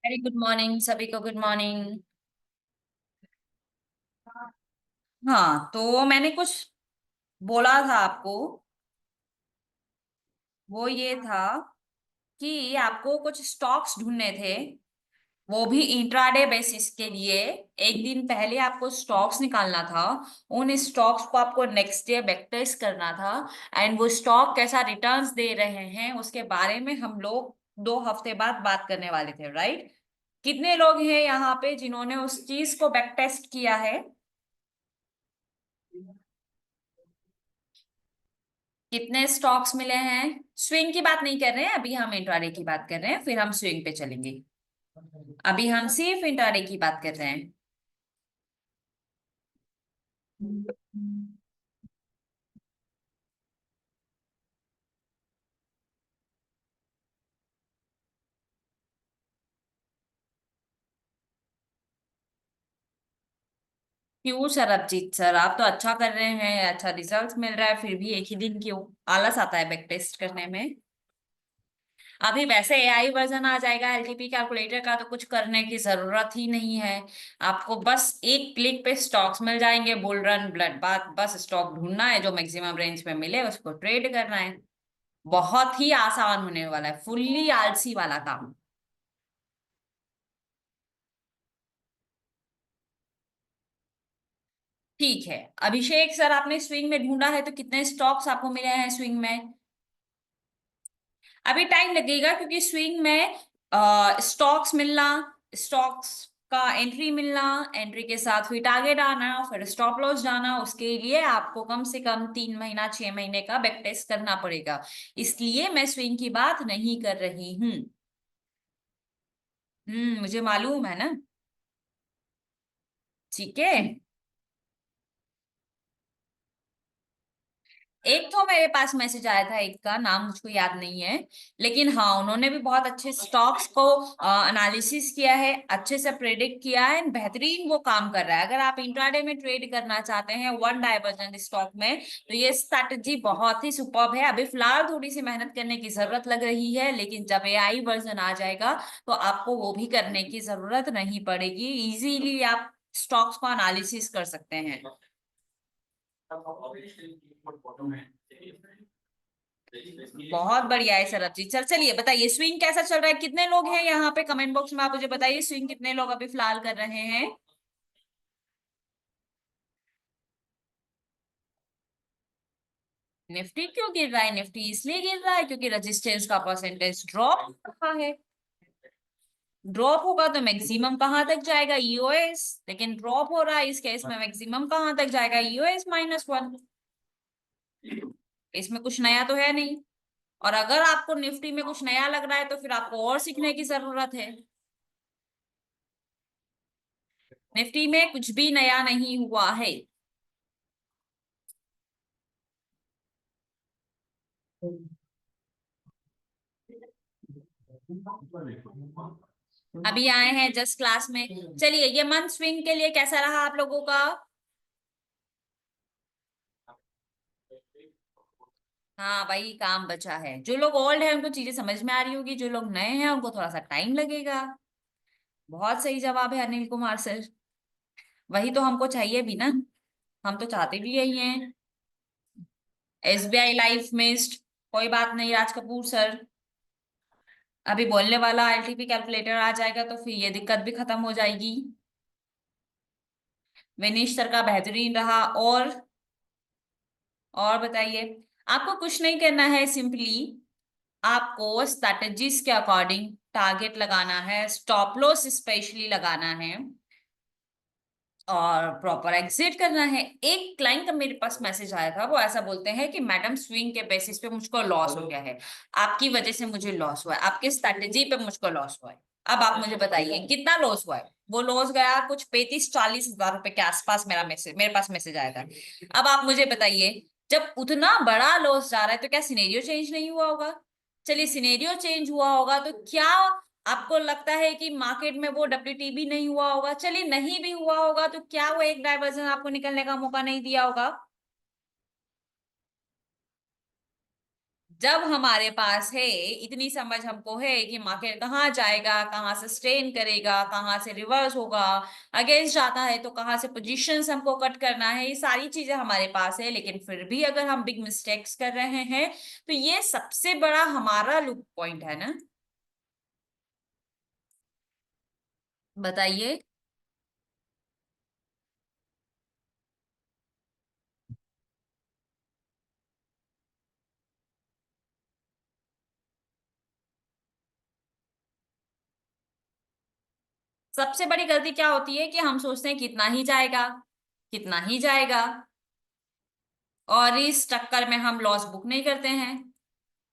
Very good morning सभी को। Good morning. हाँ, तो मैंने कुछ बोला था आपको। वो ये था कि आपको कुछ स्टॉक्स ढूंढने थे, वो भी इंट्राडे बेसिस के लिए। एक दिन पहले आपको स्टॉक्स निकालना था। उन स्टॉक्स को आपको नेक्स्ट डे बैक टेस्ट करना था। एंड वो स्टॉक कैसा रिटर्न्स दे रहे हैं उसके बारे में हम लोग 2 हफ्ते बाद बात करने वाले थे, राइट? कितने लोग हैं यहाँ पे जिन्होंने उस चीज को बैक टेस्ट किया है? कितने स्टॉक्स मिले हैं? स्विंग की बात नहीं कर रहे हैं, अभी हम इंट्राडे की बात कर रहे हैं, फिर हम स्विंग पे चलेंगे। अभी हम सिर्फ इंट्राडे की बात कर रहे हैं। क्यों सरबजीत सर, आप तो अच्छा कर रहे हैं, अच्छा रिजल्ट मिल रहा है, फिर भी एक ही दिन क्यों? आलस आता है बैक टेस्ट करने में। अभी वैसे एआई वर्जन आ जाएगा एलटीपी कैलकुलेटर का, तो कुछ करने की जरूरत ही नहीं है। आपको बस एक क्लिक पे स्टॉक्स मिल जाएंगे, बुल रन ब्लड बात, बस स्टॉक ढूंढना है जो मैक्सिमम रेंज में मिले, उसको ट्रेड करना है। बहुत ही आसान होने वाला है, फुल्ली आलसी वाला काम। ठीक है अभिषेक सर, आपने स्विंग में ढूंढा है तो कितने स्टॉक्स आपको मिले हैं स्विंग में? अभी टाइम लगेगा क्योंकि स्विंग में स्टॉक्स मिलना, स्टॉक्स का एंट्री मिलना, एंट्री के साथ फिर टारगेट आना, फिर स्टॉप लॉस जाना, उसके लिए आपको कम से कम 3 महीना 6 महीने का बैक टेस्ट करना पड़ेगा। इसलिए मैं स्विंग की बात नहीं कर रही हूँ। मुझे मालूम है ना। ठीक है। एक तो मेरे पास मैसेज आया था, एक का नाम मुझको याद नहीं है, लेकिन हाँ उन्होंने भी बहुत अच्छे स्टॉक्स को एनालिसिस किया है, अच्छे से प्रेडिक्ट किया है, बेहतरीन वो काम कर रहा है। अगर आप इंट्राडे में ट्रेड करना चाहते हैं वन डाइवर्जन स्टॉक में, तो ये स्ट्रैटेजी बहुत ही सुपर्ब है। अभी फिलहाल थोड़ी सी मेहनत करने की जरूरत लग रही है, लेकिन जब एआई वर्जन आ जाएगा तो आपको वो भी करने की जरूरत नहीं पड़ेगी, इजीली आप स्टॉक्स का एनालिसिस कर सकते हैं। बहुत बढ़िया है सर। जी चल, चलिए बताइए स्विंग कैसा चल रहा है, कितने लोग हैं यहाँ पे? कमेंट बॉक्स में आप मुझे बताइए स्विंग कितने लोग अभी फिलहाल कर रहे हैं। निफ्टी क्यों गिर रहा है? निफ्टी इसलिए गिर रहा है क्योंकि रेजिस्टेंस का परसेंटेज ड्रॉप हो रहा है। ड्रॉप होगा तो मैक्सिमम कहां तक जाएगा? ईओएस। लेकिन ड्रॉप हो रहा है इस केस में, मैक्सिमम कहां तक जाएगा? ईओएस -1। इसमें कुछ नया तो है नहीं। और अगर आपको निफ्टी में कुछ नया लग रहा है तो फिर आपको और सीखने की जरूरत है। निफ्टी में कुछ भी नया नहीं हुआ है। अभी आए हैं जस्ट क्लास में। चलिए ये मंथ स्विंग के लिए कैसा रहा आप लोगों का? हाँ वही काम बचा है, जो लोग ओल्ड हैं उनको चीजें समझ में आ रही होगी, जो लोग नए हैं उनको थोड़ा सा टाइम लगेगा। बहुत सही जवाब है अनिल कुमार सर। वही तो हमको चाहिए भी ना, हम तो चाहते भी यही हैं। SBI life missed. कोई बात नहीं राज कपूर सर, अभी बोलने वाला एलटीपी कैलकुलेटर आ जाएगा तो फिर ये दिक्कत भी खत्म हो जाएगी। विनीश सर का बेहतरीन रहा। और बताइए। आपको कुछ नहीं करना है, सिंपली आपको स्ट्रैटेजीज के अकॉर्डिंग टारगेट लगाना है, स्टॉप लॉस स्पेशली लगाना है, और प्रॉपर एग्जिट करना है। एक क्लाइंट का मेरे पास मैसेज आया था, वो ऐसा बोलते हैं कि मैडम स्विंग के बेसिस पे मुझको लॉस हो गया है, आपकी वजह से मुझे लॉस हुआ है, आपके स्ट्रैटेजी पे मुझको लॉस हुआ है। अब आप मुझे बताइए कितना लॉस हुआ है? वो लॉस गया कुछ 35-40 हजार रुपए के आसपास, मेरे पास मैसेज आया था। अब आप मुझे बताइए, जब उतना बड़ा लॉस जा रहा है तो क्या सिनेरियो चेंज नहीं हुआ होगा? चलिए सिनेरियो चेंज हुआ होगा तो क्या आपको लगता है कि मार्केट में वो डब्ल्यूटी भी नहीं हुआ होगा? चलिए नहीं भी हुआ होगा तो क्या वो एक डाइवर्जन आपको निकलने का मौका नहीं दिया होगा? जब हमारे पास है इतनी समझ हमको है कि मार्केट कहाँ जाएगा, कहाँ से स्टेन करेगा, कहाँ से रिवर्स होगा, अगेंस्ट जाता है तो कहाँ से पोजीशंस हमको कट करना है, ये सारी चीजें हमारे पास है। लेकिन फिर भी अगर हम बिग मिस्टेक्स कर रहे हैं तो ये सबसे बड़ा हमारा लूप पॉइंट है ना। बताइए। सबसे बड़ी गलती क्या होती है कि हम सोचते हैं कितना ही जाएगा, कितना ही जाएगा, और इस चक्कर में हम लॉस बुक नहीं करते हैं,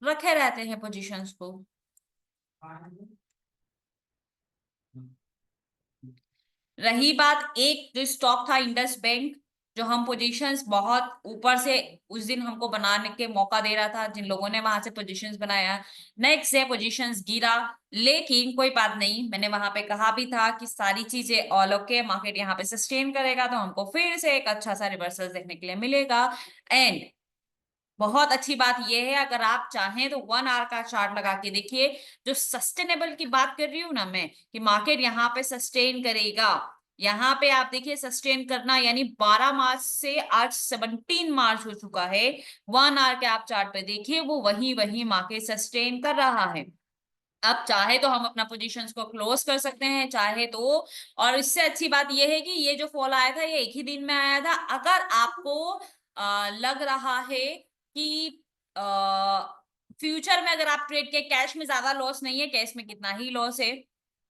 रखे रहते हैं पोजीशंस को। रही बात एक जो स्टॉक था इंडस बैंक, जो हम पोजीशंस बहुत ऊपर से उस दिन हमको बनाने के मौका दे रहा था, जिन लोगों ने वहां से पोजीशंस बनाया, नेक्स्ट डे पोजीशंस गिरा। लेकिन कोई बात नहीं, मैंने वहां पे कहा भी था कि सारी चीजें ऑल ओके, मार्केट यहाँ पे सस्टेन करेगा तो हमको फिर से एक अच्छा सा रिवर्सल देखने के लिए मिलेगा। एंड बहुत अच्छी बात यह है, अगर आप चाहें तो 1 आवर का चार्ट लगा के देखिए। जो सस्टेनेबल की बात कर रही हूँ ना मैं, कि मार्केट यहाँ पे सस्टेन करेगा, यहाँ पे आप देखिए सस्टेन करना, यानी 12 मार्च से आज 17 मार्च हो चुका है। 1 आवर के आप चार्ट पे देखिए, वो वही वही मार्केट सस्टेन कर रहा है। अब चाहे तो हम अपना पोजीशंस को क्लोज कर सकते हैं, चाहे तो। और इससे अच्छी बात यह है कि ये जो फॉल आया था ये एक ही दिन में आया था। अगर आपको लग रहा है कि फ्यूचर में अगर आप ट्रेड के, कैश में ज्यादा लॉस नहीं है, कैश में कितना ही लॉस है,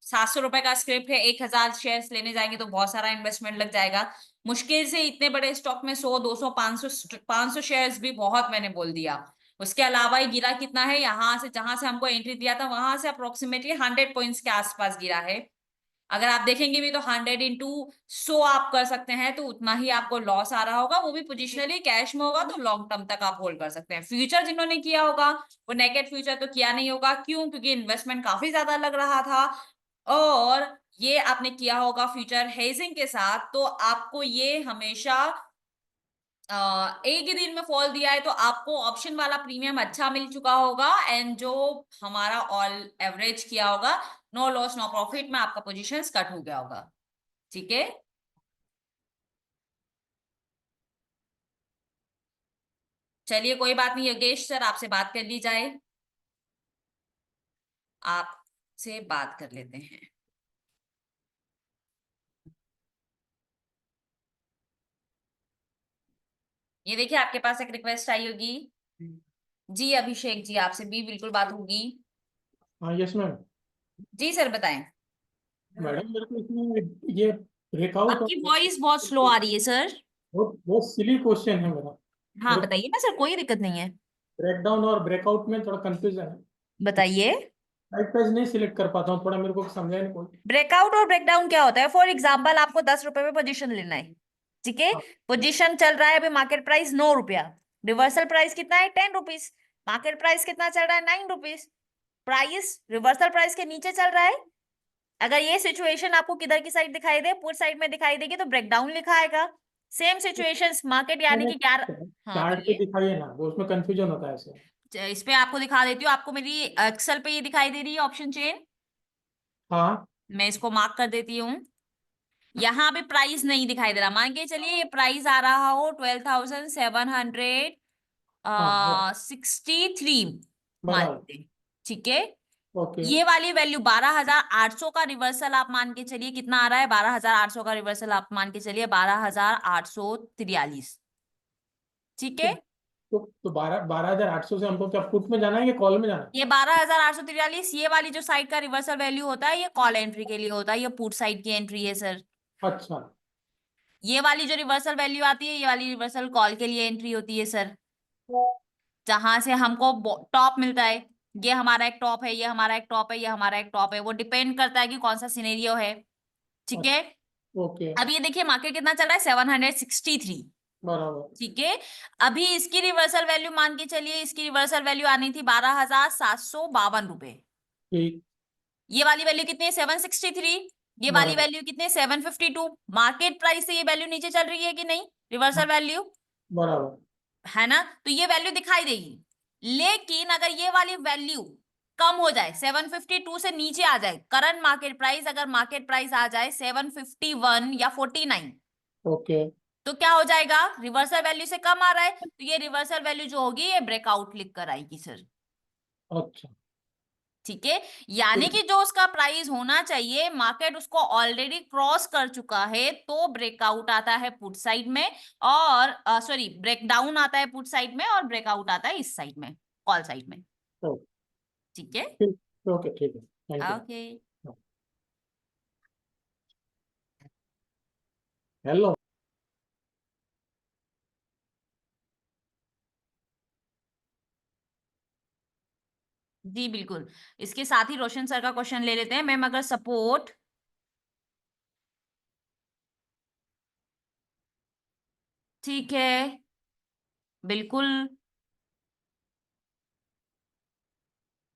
700 रुपए का स्क्रिप्ट है, 1000 शेयर्स लेने जाएंगे तो बहुत सारा इन्वेस्टमेंट लग जाएगा। मुश्किल से इतने बड़े स्टॉक में 100 200 500 शेयर्स भी बहुत, मैंने बोल दिया। उसके अलावा ये गिरा कितना है, यहां से जहां से हमको एंट्री दिया था वहां से अप्रोक्सीमेटली 100 पॉइंट्स के आसपास गिरा है। अगर आप देखेंगे भी तो 100 into 100 आप कर सकते हैं, तो उतना ही आपको लॉस आ रहा होगा, वो भी पोजिशनली कैश में होगा, तो लॉन्ग टर्म तक आप होल्ड कर सकते हैं। फ्यूचर जिन्होंने किया होगा वो नेकेड फ्यूचर तो किया नहीं होगा, क्यों? क्योंकि इन्वेस्टमेंट काफी ज्यादा लग रहा था। और ये आपने किया होगा फ्यूचर हेजिंग के साथ, तो आपको ये हमेशा एक ही दिन में फॉल दिया है तो आपको ऑप्शन वाला प्रीमियम अच्छा मिल चुका होगा। एंड जो हमारा ऑल एवरेज किया होगा, नो लॉस नो प्रॉफिट में आपका पोजीशंस कट हो गया होगा। ठीक है। चलिए कोई बात नहीं, योगेश सर आपसे बात कर ली जाए। आपसे बात कर लेते हैं। ये देखिए आपके पास एक रिक्वेस्ट आई होगी। जी अभिषेक जी, आपसे भी बिल्कुल बात होगी। हाँ यस मैम। जी सर बताएं। मैडम मेरे को इसमें ये ब्रेकआउट और आपकी वॉइस बहुत स्लो आ रही है सर। बहुत बहुत सिली क्वेश्चन है मेरा। हाँ मेरे को बताइए ना सर, कोई दिक्कत नहीं है। ब्रेकडाउन और ब्रेकआउट में थोड़ा कंफ्यूजन है। बताइए। राइट प्राइस नहीं सिलेक्ट कर पाता हूँ, थोड़ा मेरे को समझाए नहीं कोई। ब्रेकआउट और ब्रेकडाउन क्या होता है? फॉर एग्जाम्पल आपको 10 रुपए में पोजीशन लेना है, ठीक है। हाँ पोजीशन चल रहा है अभी मार्केट प्राइस 9 रुपया, रिवर्सल प्राइस कितना है 10 रुपीज, मार्केट प्राइस कितना चल रहा है 9 रुपीज, प्राइस रिवर्सल प्राइस के नीचे चल रहा है। अगर ये सिचुएशन आपको किधर की साइड दिखाई दे, पुट साइड में दिखाई देगी तो ब्रेकडाउन लिखा आएगा। सेम सिचुएशंस मार्केट यानी कि 11। हाँ चार्ट पे बोलिए। दिखाइए ना, वो उसमें कंफ्यूजन होता है ऐसे। इस पे आपको दिखा देती हूँ, आपको मेरी एक्सेल पे ये दिखाई दे रही है ऑप्शन चेन। हाँ मैं इसको मार्क कर देती हूँ। यहाँ पे प्राइस नहीं दिखाई दे रहा, मान के चलिए ये प्राइस आ रहा हो 12,763 हाँ 63, मान बराबर। लीजिए, ठीक है। ओके। ये वाली वैल्यू 12,800 का रिवर्सल आप मान के चलिए, कितना आ रहा है 12,800 का रिवर्सल आप मान के चलिए 12,843, ठीक तो है। तो 12,800 से हमको क्या पुट में जाना है या कॉल में जाना है? ये 12,843, ये वाली जो साइड का रिवर्सल वैल्यू होता है ये कॉल एंट्री के लिए होता है, ये पुट साइड की एंट्री है सर। अच्छा। ये वाली जो रिवर्सल वैल्यू आती है, ये वाली रिवर्सल कॉल के लिए एंट्री होती है सर, जहां से हमको टॉप मिलता है। ये हमारा एक टॉप है, ये हमारा एक टॉप है, ये हमारा एक टॉप है, वो डिपेंड करता है कि कौन सा सिनेरियो है, ठीक है। ओके अब ये देखिए मार्केट कितना चल रहा है 763, बराबर। ठीक है। अभी इसकी रिवर्सल वैल्यू मान के चलिए, इसकी रिवर्सल वैल्यू आनी थी 12,752 रुपए। ठीक। ये वाली वैल्यू कितनी है 763, ये वाली बराबर वैल्यू कितनी है 752। मार्केट प्राइस से ये वैल्यू नीचे चल रही है कि नहीं, हाँ रिवर्सल वैल्यू, बराबर। है ना, तो ये वैल्यू दिखाई देगी। लेकिन अगर ये वाली वैल्यू कम हो जाए, 752 से नीचे आ जाए, करंट मार्केट प्राइस, अगर मार्केट प्राइस आ जाए 751 या 49, ओके। तो क्या हो जाएगा, रिवर्सल वैल्यू से कम आ रहा है, तो ये रिवर्सल वैल्यू जो होगी ये ब्रेकआउट लिख कर आएगी सर। अच्छा। ठीक है, यानी कि जो उसका प्राइस होना चाहिए, मार्केट उसको ऑलरेडी क्रॉस कर चुका है, तो ब्रेकआउट आता है पुट साइड में, और सॉरी ब्रेकडाउन आता है पुट साइड में, और ब्रेकआउट आता है इस साइड में, कॉल साइड में। तो ठीक है, ठीक। ओके ठीक है, थैंक यू। ओके। हेलो। जी बिल्कुल, इसके साथ ही रोशन सर का क्वेश्चन ले लेते हैं। मैम अगर सपोर्ट, ठीक है, बिल्कुल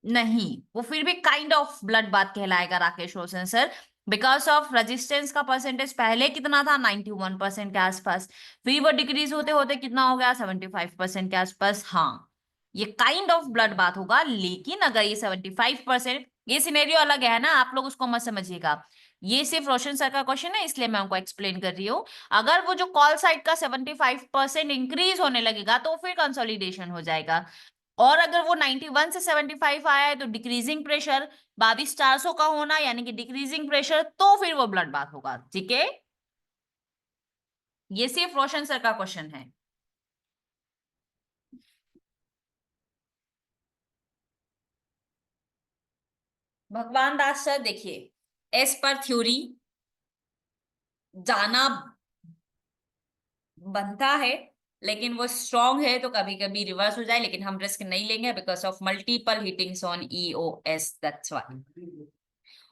नहीं, वो फिर भी काइंड ऑफ ब्लड बाथ कहलाएगा Rakesh Roshan sir, because of resistance का परसेंटेज पहले कितना था, 91% के आसपास, फिर वो डिक्रीज होते होते कितना हो गया, 75% के आसपास। हाँ, ये काइंड ऑफ ब्लड बाथ होगा, लेकिन अगर ये 75%, ये सिनेरियो अलग है ना, आप लोग उसको मत समझिएगा, ये सिर्फ रोशन सर का क्वेश्चन है, इसलिए मैं उनको एक्सप्लेन कर रही हूँ। अगर वो जो कॉल साइड का 75% इंक्रीज होने लगेगा, तो फिर कंसोलिडेशन हो जाएगा, और अगर वो 91 से 75 आया है, तो डिक्रीजिंग प्रेशर 22,400 का होना, यानी कि डिक्रीजिंग प्रेशर, तो फिर वो ब्लड बाथ होगा। ठीक है, ये सिर्फ रोशन सर का क्वेश्चन है। भगवान दास सर देखिए, एज पर थ्योरी जाना बनता है, लेकिन वो स्ट्रांग है तो कभी कभी रिवर्स हो जाए, लेकिन हम रिस्क नहीं लेंगे because of multiple hittings on EOS, that's why.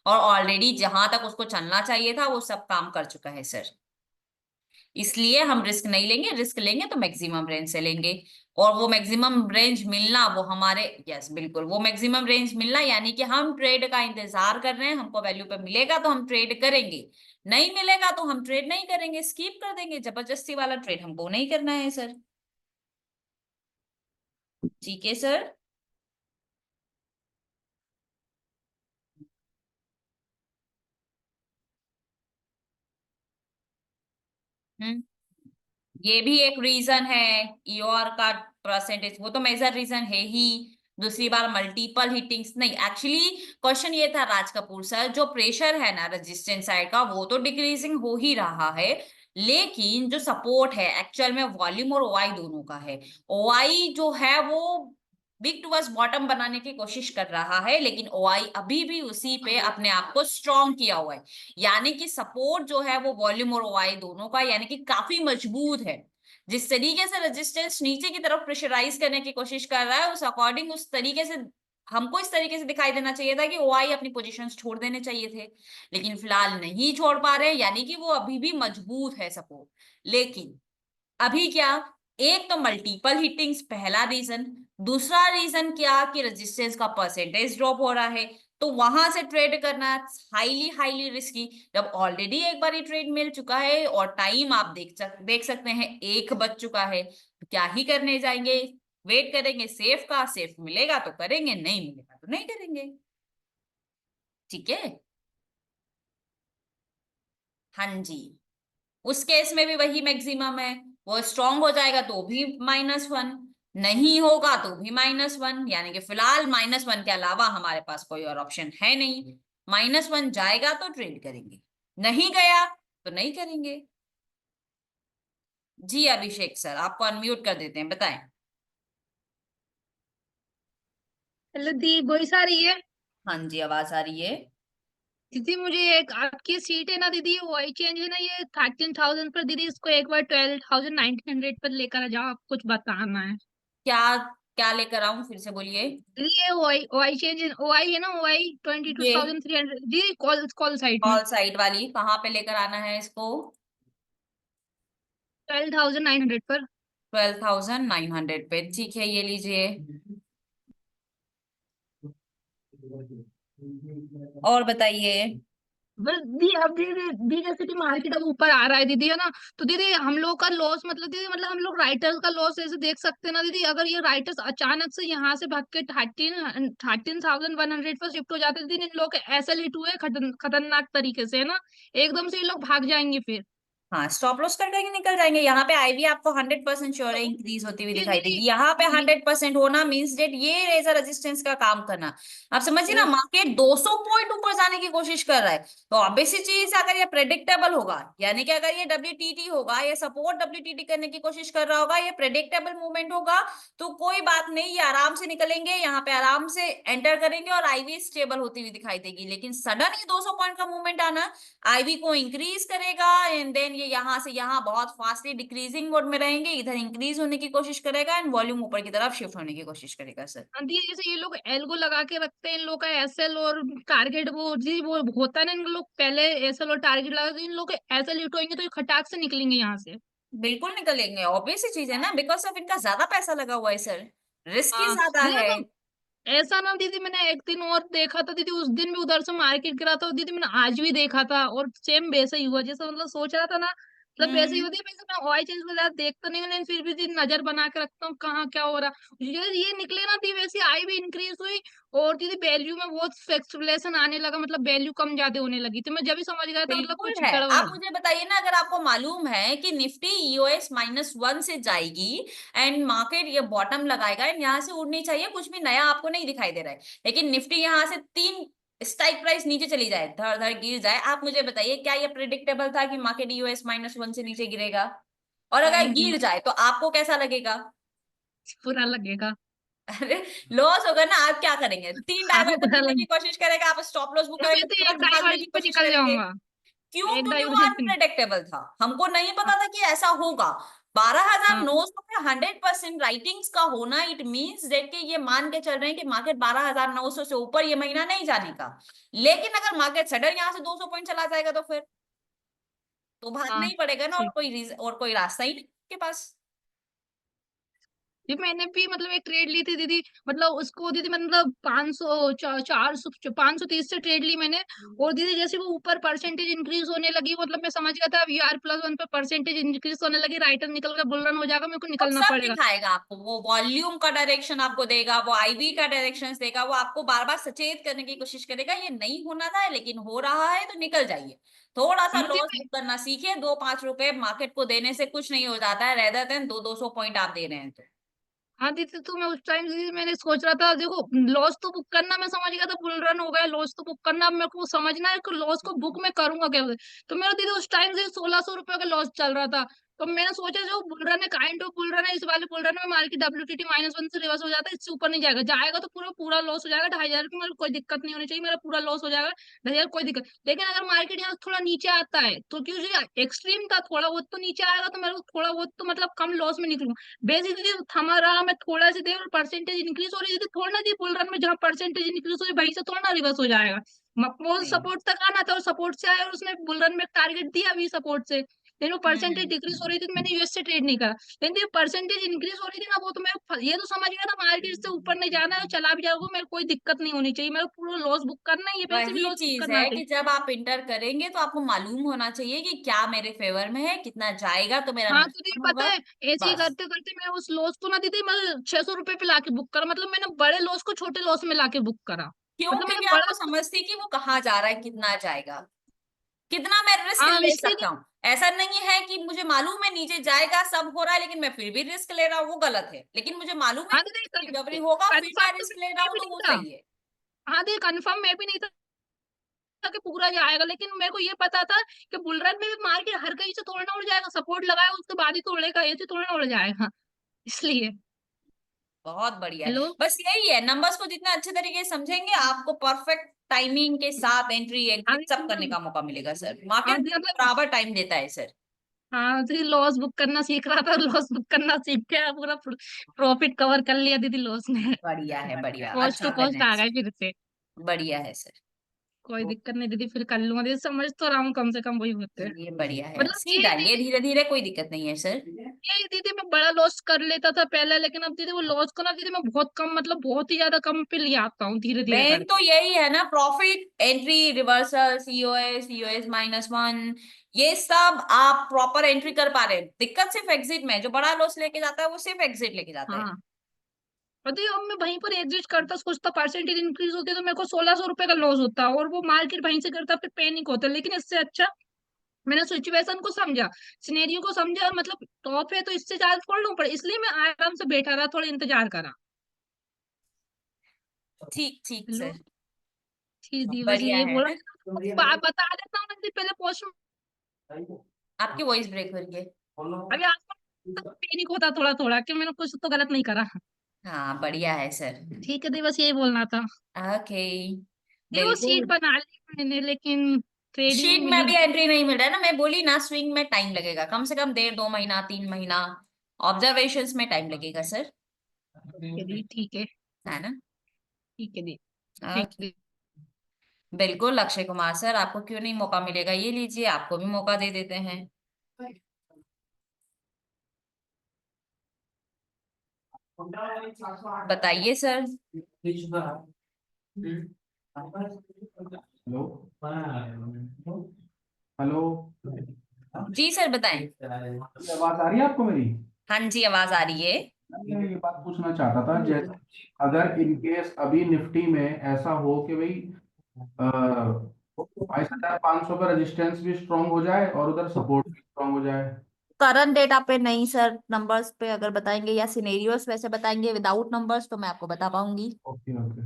और ऑलरेडी जहां तक उसको चलना चाहिए था वो सब काम कर चुका है सर, इसलिए हम रिस्क नहीं लेंगे, रिस्क लेंगे तो मैक्सिमम रेंज से लेंगे। और वो मैक्सिमम रेंज मिलना वो हमारे, यस बिल्कुल, वो मैक्सिमम रेंज मिलना यानी कि हम ट्रेड का इंतजार कर रहे हैं, हमको वैल्यू पे मिलेगा तो हम ट्रेड करेंगे, नहीं मिलेगा तो हम ट्रेड नहीं करेंगे, स्किप कर देंगे, जबरदस्ती वाला ट्रेड हमको नहीं करना है सर। ठीक है सर। हम्म, ये भी एक रीजन है, ईओआर का परसेंटेज, वो तो मेजर रीजन है ही। दूसरी बार मल्टीपल हिटिंग्स नहीं, एक्चुअली क्वेश्चन ये था राज कपूर सर, जो प्रेशर है ना रेजिस्टेंस साइड का, वो तो डिक्रीजिंग हो ही रहा है, लेकिन जो सपोर्ट है एक्चुअल में वॉल्यूम और ओआई दोनों का है। ओआई जो है वो बिग टूवर्ड्स बॉटम बनाने की कोशिश कर रहा है, लेकिन ओआई अभी भी उसी पे अपने आप को स्ट्रॉन्ग किया हुआ है, यानी कि सपोर्ट जो है वो वॉल्यूम और ओआई दोनों का, यानी कि काफी मजबूत है। जिस तरीके से रेजिस्टेंस नीचे की तरफ प्रेशराइज करने की कोशिश कर रहा है, उस अकॉर्डिंग उस तरीके से हमको इस तरीके से दिखाई देना चाहिए था कि ओआई अपनी पोजीशंस छोड़ देने चाहिए थे, लेकिन फिलहाल नहीं छोड़ पा रहे, यानी कि वो अभी भी मजबूत है सपोर्ट। लेकिन अभी क्या, एक तो मल्टीपल हिटिंग्स पहला रीजन, दूसरा रीजन क्या कि रेजिस्टेंस का परसेंटेज ड्रॉप हो रहा है, तो वहां से ट्रेड करना हाईली हाईली रिस्की। जब ऑलरेडी एक बार ट्रेड मिल चुका है और टाइम आप देख सकते हैं 1 बज चुका है, तो क्या ही करने जाएंगे, वेट करेंगे सेफ का, सेफ मिलेगा तो करेंगे, नहीं मिलेगा तो नहीं करेंगे। ठीक है, हाँ जी, उस केस में भी वही मैक्सिमम है, वो स्ट्रांग हो जाएगा तो भी -1, नहीं होगा तो भी -1, यानी कि फिलहाल -1 के अलावा हमारे पास कोई और ऑप्शन है नहीं। -1 जाएगा तो ट्रेड करेंगे, नहीं गया तो नहीं करेंगे। जी अभिषेक सर, आपको अनम्यूट कर देते हैं, बताएं। हेलो दी, वॉइस आ रही है? हाँ जी, आवाज आ रही है। दीदी मुझे एक आपकी सीट है ना दीदी, वो आई चेंज है ना, ये 13,000 पर दीदी, इसको एक बार 12,900 पर लेकर आ जाओ, आप कुछ बताना है। क्या क्या लेकर आऊं, फिर से बोलिए। दीदी ये ओ आई चेंज, ओ आई है ना, ओ आई ट्वेंटी टू ये थाउजेंड थ्री हंड्रेड दीदी, कॉल कॉल साइड में कॉल साइड वाली कहाँ पे लेकर आना है इसको? 12,900 पर। 12,900 पे, ठीक है, ये लीजिए। और बताइए। बस दी अब दी जैसे कि मार्केट अब ऊपर आ रहा है दीदी, है ना, तो दीदी हम लोग का लॉस मतलब दीदी मतलब हम लोग राइटर्स का लॉस ऐसे देख सकते हैं ना दीदी, अगर ये राइटर्स अचानक से यहाँ से भाग के 13,100 पर शिफ्ट हो जाते हैं दीदी, इन लोग के ऐसे लिट हुए खतरनाक तरीके से, है ना, एकदम से ये लोग भाग जाएंगे फिर। हाँ, स्टॉप लॉस करके ही निकल जाएंगे। यहाँ पे आईवी आपको 100% श्योर है तो इंक्रीज होती हुई फिर दिखाई दीदी देगी। यहाँ पे ये 100% होना मींस डेट ये रेजर रेजिस्टेंस का काम करना। आप समझिए ना, वो मार्केट 200 पॉइंट ऊपर जाने की कोशिश कर रहा है, तो ऑब्वियस सी चीज अगर ये प्रेडिक्टेबल होगा, यानी कि अगर ये डब्ल्यूटीटी होगा, ये सपोर्ट डब्ल्यूटीटी करने की कोशिश कर रहा होगा, ये प्रेडिक्टेबल मूवमेंट होगा, तो कोई बात नहीं, ये आराम से निकलेंगे, यहाँ पे आराम से एंटर करेंगे और आईवी स्टेबल होती हुई दिखाई देगी। लेकिन सडन ये 200 पॉइंट का मूवमेंट आना आईवी को इंक्रीज करेगा, एंड देन ये यहाँ से यहाँ बहुत फास्टली डिक्रीजिंग मोड में रहेंगे, इधर इंक्रीज होने की कोशिश करेगा एंड वॉल्यूम ऊपर की तरफ शिफ्ट होने की कोशिश करेगा सर। आंधी जैसे ये लोग एल्गो लगा के रखते हैं, इन लोग का एसएल और टारगेट वो जी वो होता है ना, इन लोग पहले एसएल और टारगेट लगाते हैं, इन लोग के एसएल हिट होंगे तो ये खटाक से निकलेंगे यहाँ से। बिल्कुल निकलेंगे, ऑब्वियस सी चीज है ना, बिकॉज ऑफ इनका ज्यादा पैसा लगा हुआ है सर, रिस्क ही हाँ ज्यादा दीदी है। मतलब ऐसा ना दीदी, मैंने एक दिन और देखा था दीदी, उस दिन भी उधर से मार्केट गिरा था दीदी, मैंने आज भी देखा था और सेम वैसा ही हुआ जैसा मतलब सोच रहा था ना, मतलब वैसे ही हम्म। होती है। वैसे मैं ऑयल चेंज वगैरह देखता नहीं हूँ, लेकिन फिर भी दीदी नजर बना के रखता हूँ कहाँ क्या हो रहा है। ये निकले ना दीदी, वैसे आई भी इंक्रीज हुई और दीदी वैल्यू में बहुत फ्लक्चुएशन आने लगा, मतलब वैल्यू कम ज्यादा होने लगी, तो मैं जब भी समझ गया था मतलब बिल्कुल कुछ है। गड़बड़ आप है। मुझे बताइए ना, अगर आपको मालूम है कि निफ्टी ईओएस -1 से जाएगी एंड मार्केट ये बॉटम लगाएगा एंड यहाँ से उड़नी चाहिए, कुछ भी नया आपको नहीं दिखाई दे रहा है, लेकिन निफ्टी यहाँ से 3 स्ट्राइक प्राइस नीचे चली जाए, धड़ धड़ गिर जाए, आप मुझे बताइए क्या ये प्रिडिक्टेबल था कि मार्केट ईओएस -1 से नीचे गिरेगा? और अगर नहीं गिर जाए तो आपको कैसा लगेगा? बुरा लगेगा। अरे, लॉस होगा ना, आप क्या करेंगे? 3 हाँ डायवर्जन बुरा करने की लग कोशिश करेगा, आप स्टॉप लॉस बुक मैं करेंगे, तो एक तुरंत भागने की डाइवर्जन पे कोशिश निकल करेंगे। जाऊंगा। क्यों? एक क्योंकि वो डाइवर्जन पे अनप्रेडिक्टेबल था, हमको नहीं हाँ पता था कि ऐसा होगा। बारह हजार हाँ नौ सौ पे 100% राइटिंग्स का होना, इट मीन्स देट के ये मान के चल रहे हैं कि मार्केट 12,900 से ऊपर ये महीना नहीं जाने का। लेकिन अगर मार्केट सडन यहाँ से 200 पॉइंट चला जाएगा तो फिर तो भागना हाँ ही पड़ेगा ना, और ठीक। कोई और कोई रास्ता ही नहीं के पास। ये मैंने भी मतलब एक ट्रेड ली थी दीदी, मतलब उसको दीदी मतलब 500 400 530 से ट्रेड ली मैंने। और दीदी जैसे वो ऊपर परसेंटेज इंक्रीज होने लगी, मतलब मैं समझ गया था अब ER+1 पे परसेंटेज इंक्रीज होने लगी, राइटर निकल कर बुल रन हो जाएगा, मेरे को अब निकलना सब पड़ेगा। दिखाएगा आपको, वो वॉल्यूम का डायरेक्शन आपको देगा, वो आईवी का डायरेक्शन देगा, वो आपको बार बार सचेत करने की कोशिश करेगा ये नहीं होना था लेकिन हो रहा है तो निकल जाइए। थोड़ा सा हाँ लॉस दीदी बुक करना सीखिए, 2-5 रुपए मार्केट को देने से कुछ नहीं हो जाता है, रेदर देन 200 पॉइंट आप दे रहे हैं तो। हाँ दीदी, तो मैं उस टाइम दीदी मैंने सोच रहा था देखो, लॉस तो बुक करना मैं समझ गया था, बुल रन हो गया, लॉस तो बुक करना, अब मेरे को समझना है कि लॉस को बुक मैं करूंगा कैसे। तो मेरा दीदी उस टाइम से 1600 रुपये का लॉस चल रहा था। तो मैंने सोचा जो बुल रन है, काइंड ऑफ बुल रन है, इस वाले बुल रन में मार्केट WTT -1 से रिवर्स हो जाता है, इससे ऊपर नहीं जाएगा, जाएगा तो पूरा पूरा लॉस हो जाएगा, 2,500 की मेरे को कोई दिक्कत नहीं होनी चाहिए, मेरा पूरा लॉस हो जाएगा 2,500 कोई दिक्कत। लेकिन अगर मार्केट यहाँ से थोड़ा नीचे आता है तो क्योंकि एक्सट्रीम था, थोड़ा बहुत तो नीचे आएगा तो मेरे को थोड़ा बहुत तो मतलब कम लॉस में निकलूंगा। बेसिकली थमा रहा मैं थोड़ा सी देर और परसेंटेज इंक्रीज हो रही थी, थोड़ा ना जी बुल रन में जहाँ परसेंटेज इंक्रीज हो रही वहीं से थोड़ा ना रिवर्स हो जाएगा। वो नहीं। सपोर्ट तक आना था और सपोर्ट से आया और उसने बुल रन में टारगेट दिया भी सपोर्ट से, लेकिन वो परसेंटेज डिक्रीज हो रही थी तो मैंने यूएस से ट्रेड नहीं करा। लेकिन जो परसेंटेज इंक्रीज हो रही थी ना, वो तो मैं ये तो समझ गया था मार्केट से ऊपर नहीं जाना है, चला भी जाएगा मेरे को कोई दिक्कत नहीं होनी चाहिए, मेरे को पूरा लॉस बुक करना है, ये वैसे भी वही लॉस बुक चीज करना है थे। कि जब आप इंटर करेंगे तो आपको मालूम होना चाहिए कि क्या मेरे फेवर में है, कितना जाएगा तो मेरा हाँ तो ये नुकसान पता होगा। है, ऐसे ही बस। करते करते मैं उस लॉस को ना दीदी मैं 600 रुपये पे लाके बुक करा, मतलब मैंने बड़े लॉस को छोटे लॉस में लाके बुक करा। क्यों? मतलब क्योंकि मैंने बड़ा आपको समझती कि वो कहाँ जा रहा है, कितना जाएगा, कितना मैं रिस्क हाँ ले इसलिए सकता हूँ। ऐसा नहीं है कि मुझे मालूम है नीचे जाएगा, सब हो रहा है, लेकिन मैं फिर भी रिस्क ले रहा हूँ, वो गलत है। लेकिन मुझे मालूम है हाँ कि दीदी रिकवरी होगा, फिर मैं कंफर्म तो रिस्क ले रहा मैं हूँ, भी तो नहीं वो था। सही है। हाँ दीदी कंफर्म मैं भी नहीं था कि पूरा जाएगा, लेकिन मेरे को ये पता था कि बुल रन में भी मार्केट हर कहीं से तोड़ना उड़ जाएगा, सपोर्ट लगाएगा उसके बाद ही तोड़ेगा, ऐसे तोड़ना उड़ जाएगा, इसलिए। बहुत बढ़िया है। हेलो। बस यही है, नंबर्स को जितना अच्छे तरीके से समझेंगे आपको परफेक्ट टाइमिंग के साथ एंट्री हाँ एग्जिट दीदी सब करने मतलब का मौका मिलेगा सर, हाँ मार्केट दीदी मतलब बराबर टाइम देता है सर। हाँ दीदी लॉस बुक करना सीख रहा था, लॉस बुक करना सीख गया, पूरा प्रॉफिट कवर कर लिया दीदी लॉस में। बढ़िया है, बढ़िया, कॉस्ट अच्छा टू करना कॉस्ट है आ सर। गए फिर से। बढ़िया है सर। कोई दिक्कत नहीं दीदी, फिर कर लूंगा दीदी, समझ तो रहा हूँ, कम से कम वही होते हैं। ये बढ़िया है, मतलब सीख आएंगे धीरे धीरे, कोई दिक्कत नहीं है सर। ये दीदी मैं बड़ा लॉस कर लेता था पहले, लेकिन अब दीदी वो लॉस को ना दीदी मैं बहुत कम, मतलब बहुत ही ज्यादा कम पे ले आता हूँ धीरे धीरे मेन तो करके। यही है ना, profit entry, reversal, COS, COS -1, ये सब आप प्रॉपर एंट्री कर पा रहे हैं। दिक्कत सिर्फ एग्जिट में है। जो बड़ा लॉस लेके जाता है वो सिर्फ एग्जिट लेके जाता है। हाँ, और दीदी अब मैं वहीं पर एग्जिट करता सोचता परसेंटेज इंक्रीज होती तो मेरे को 1600 रुपए का लॉस होता, और वो मार्केट वहीं से करता फिर पैनिक होता। लेकिन इससे अच्छा मैंने सिचुएशन को समझा, सिनेरियो को समझा, मतलब टॉप है तो इससे ज्यादा छोड़ लूं, पर इसलिए मैं आराम से बैठा रहा, थोड़ा इंतजार करा। ठीक ठीक लो, सर, ठीक दी, बस बढ़िया यही है बोला। ना। बता देता हूँ ना दीदी, पहले पोस्ट आपकी वॉइस ब्रेक हो रही है। अभी आपको पैनिक होता थोड़ा थोड़ा कि मैंने कुछ तो गलत नहीं करा। हाँ बढ़िया है सर। ठीक है दी, बस यही बोलना था। ओके, ये वो सीट बिल्कुल। बना ली मैंने, लेकिन ट्रेडिंग शीट में मिली अभी एंट्री नहीं मिल रहा है ना, मैं बोली ना, स्विंग में टाइम लगेगा, कम से कम 1.5 2 महीना 3 महीना ऑब्जर्वेशंस में टाइम लगेगा सर, नहीं दी, ठीक है। है ना। ठीक है दी। Thank okay, you. बिल्कुल अक्षय कुमार सर, आपको क्यों नहीं मौका मिलेगा, ये लीजिए, आपको भी मौका दे देते हैं। बताइए सर। हेलो। हेलो। जी सर बताएं। ये आवाज आ रही है आपको मेरी? हाँ जी, आवाज आ रही है। मैं ये बात पूछना चाहता था, जैसे अगर इन केस अभी निफ्टी में ऐसा हो कि भाई 22,500 पे रेजिस्टेंस भी स्ट्रांग हो जाए और उधर सपोर्ट भी स्ट्रांग हो जाए। करंट डेटा पे नहीं सर, नंबर्स पे अगर बताएंगे या सिनेरियोस वैसे बताएंगे विदाउट नंबर्स तो मैं आपको बता पाऊंगी। Okay okay.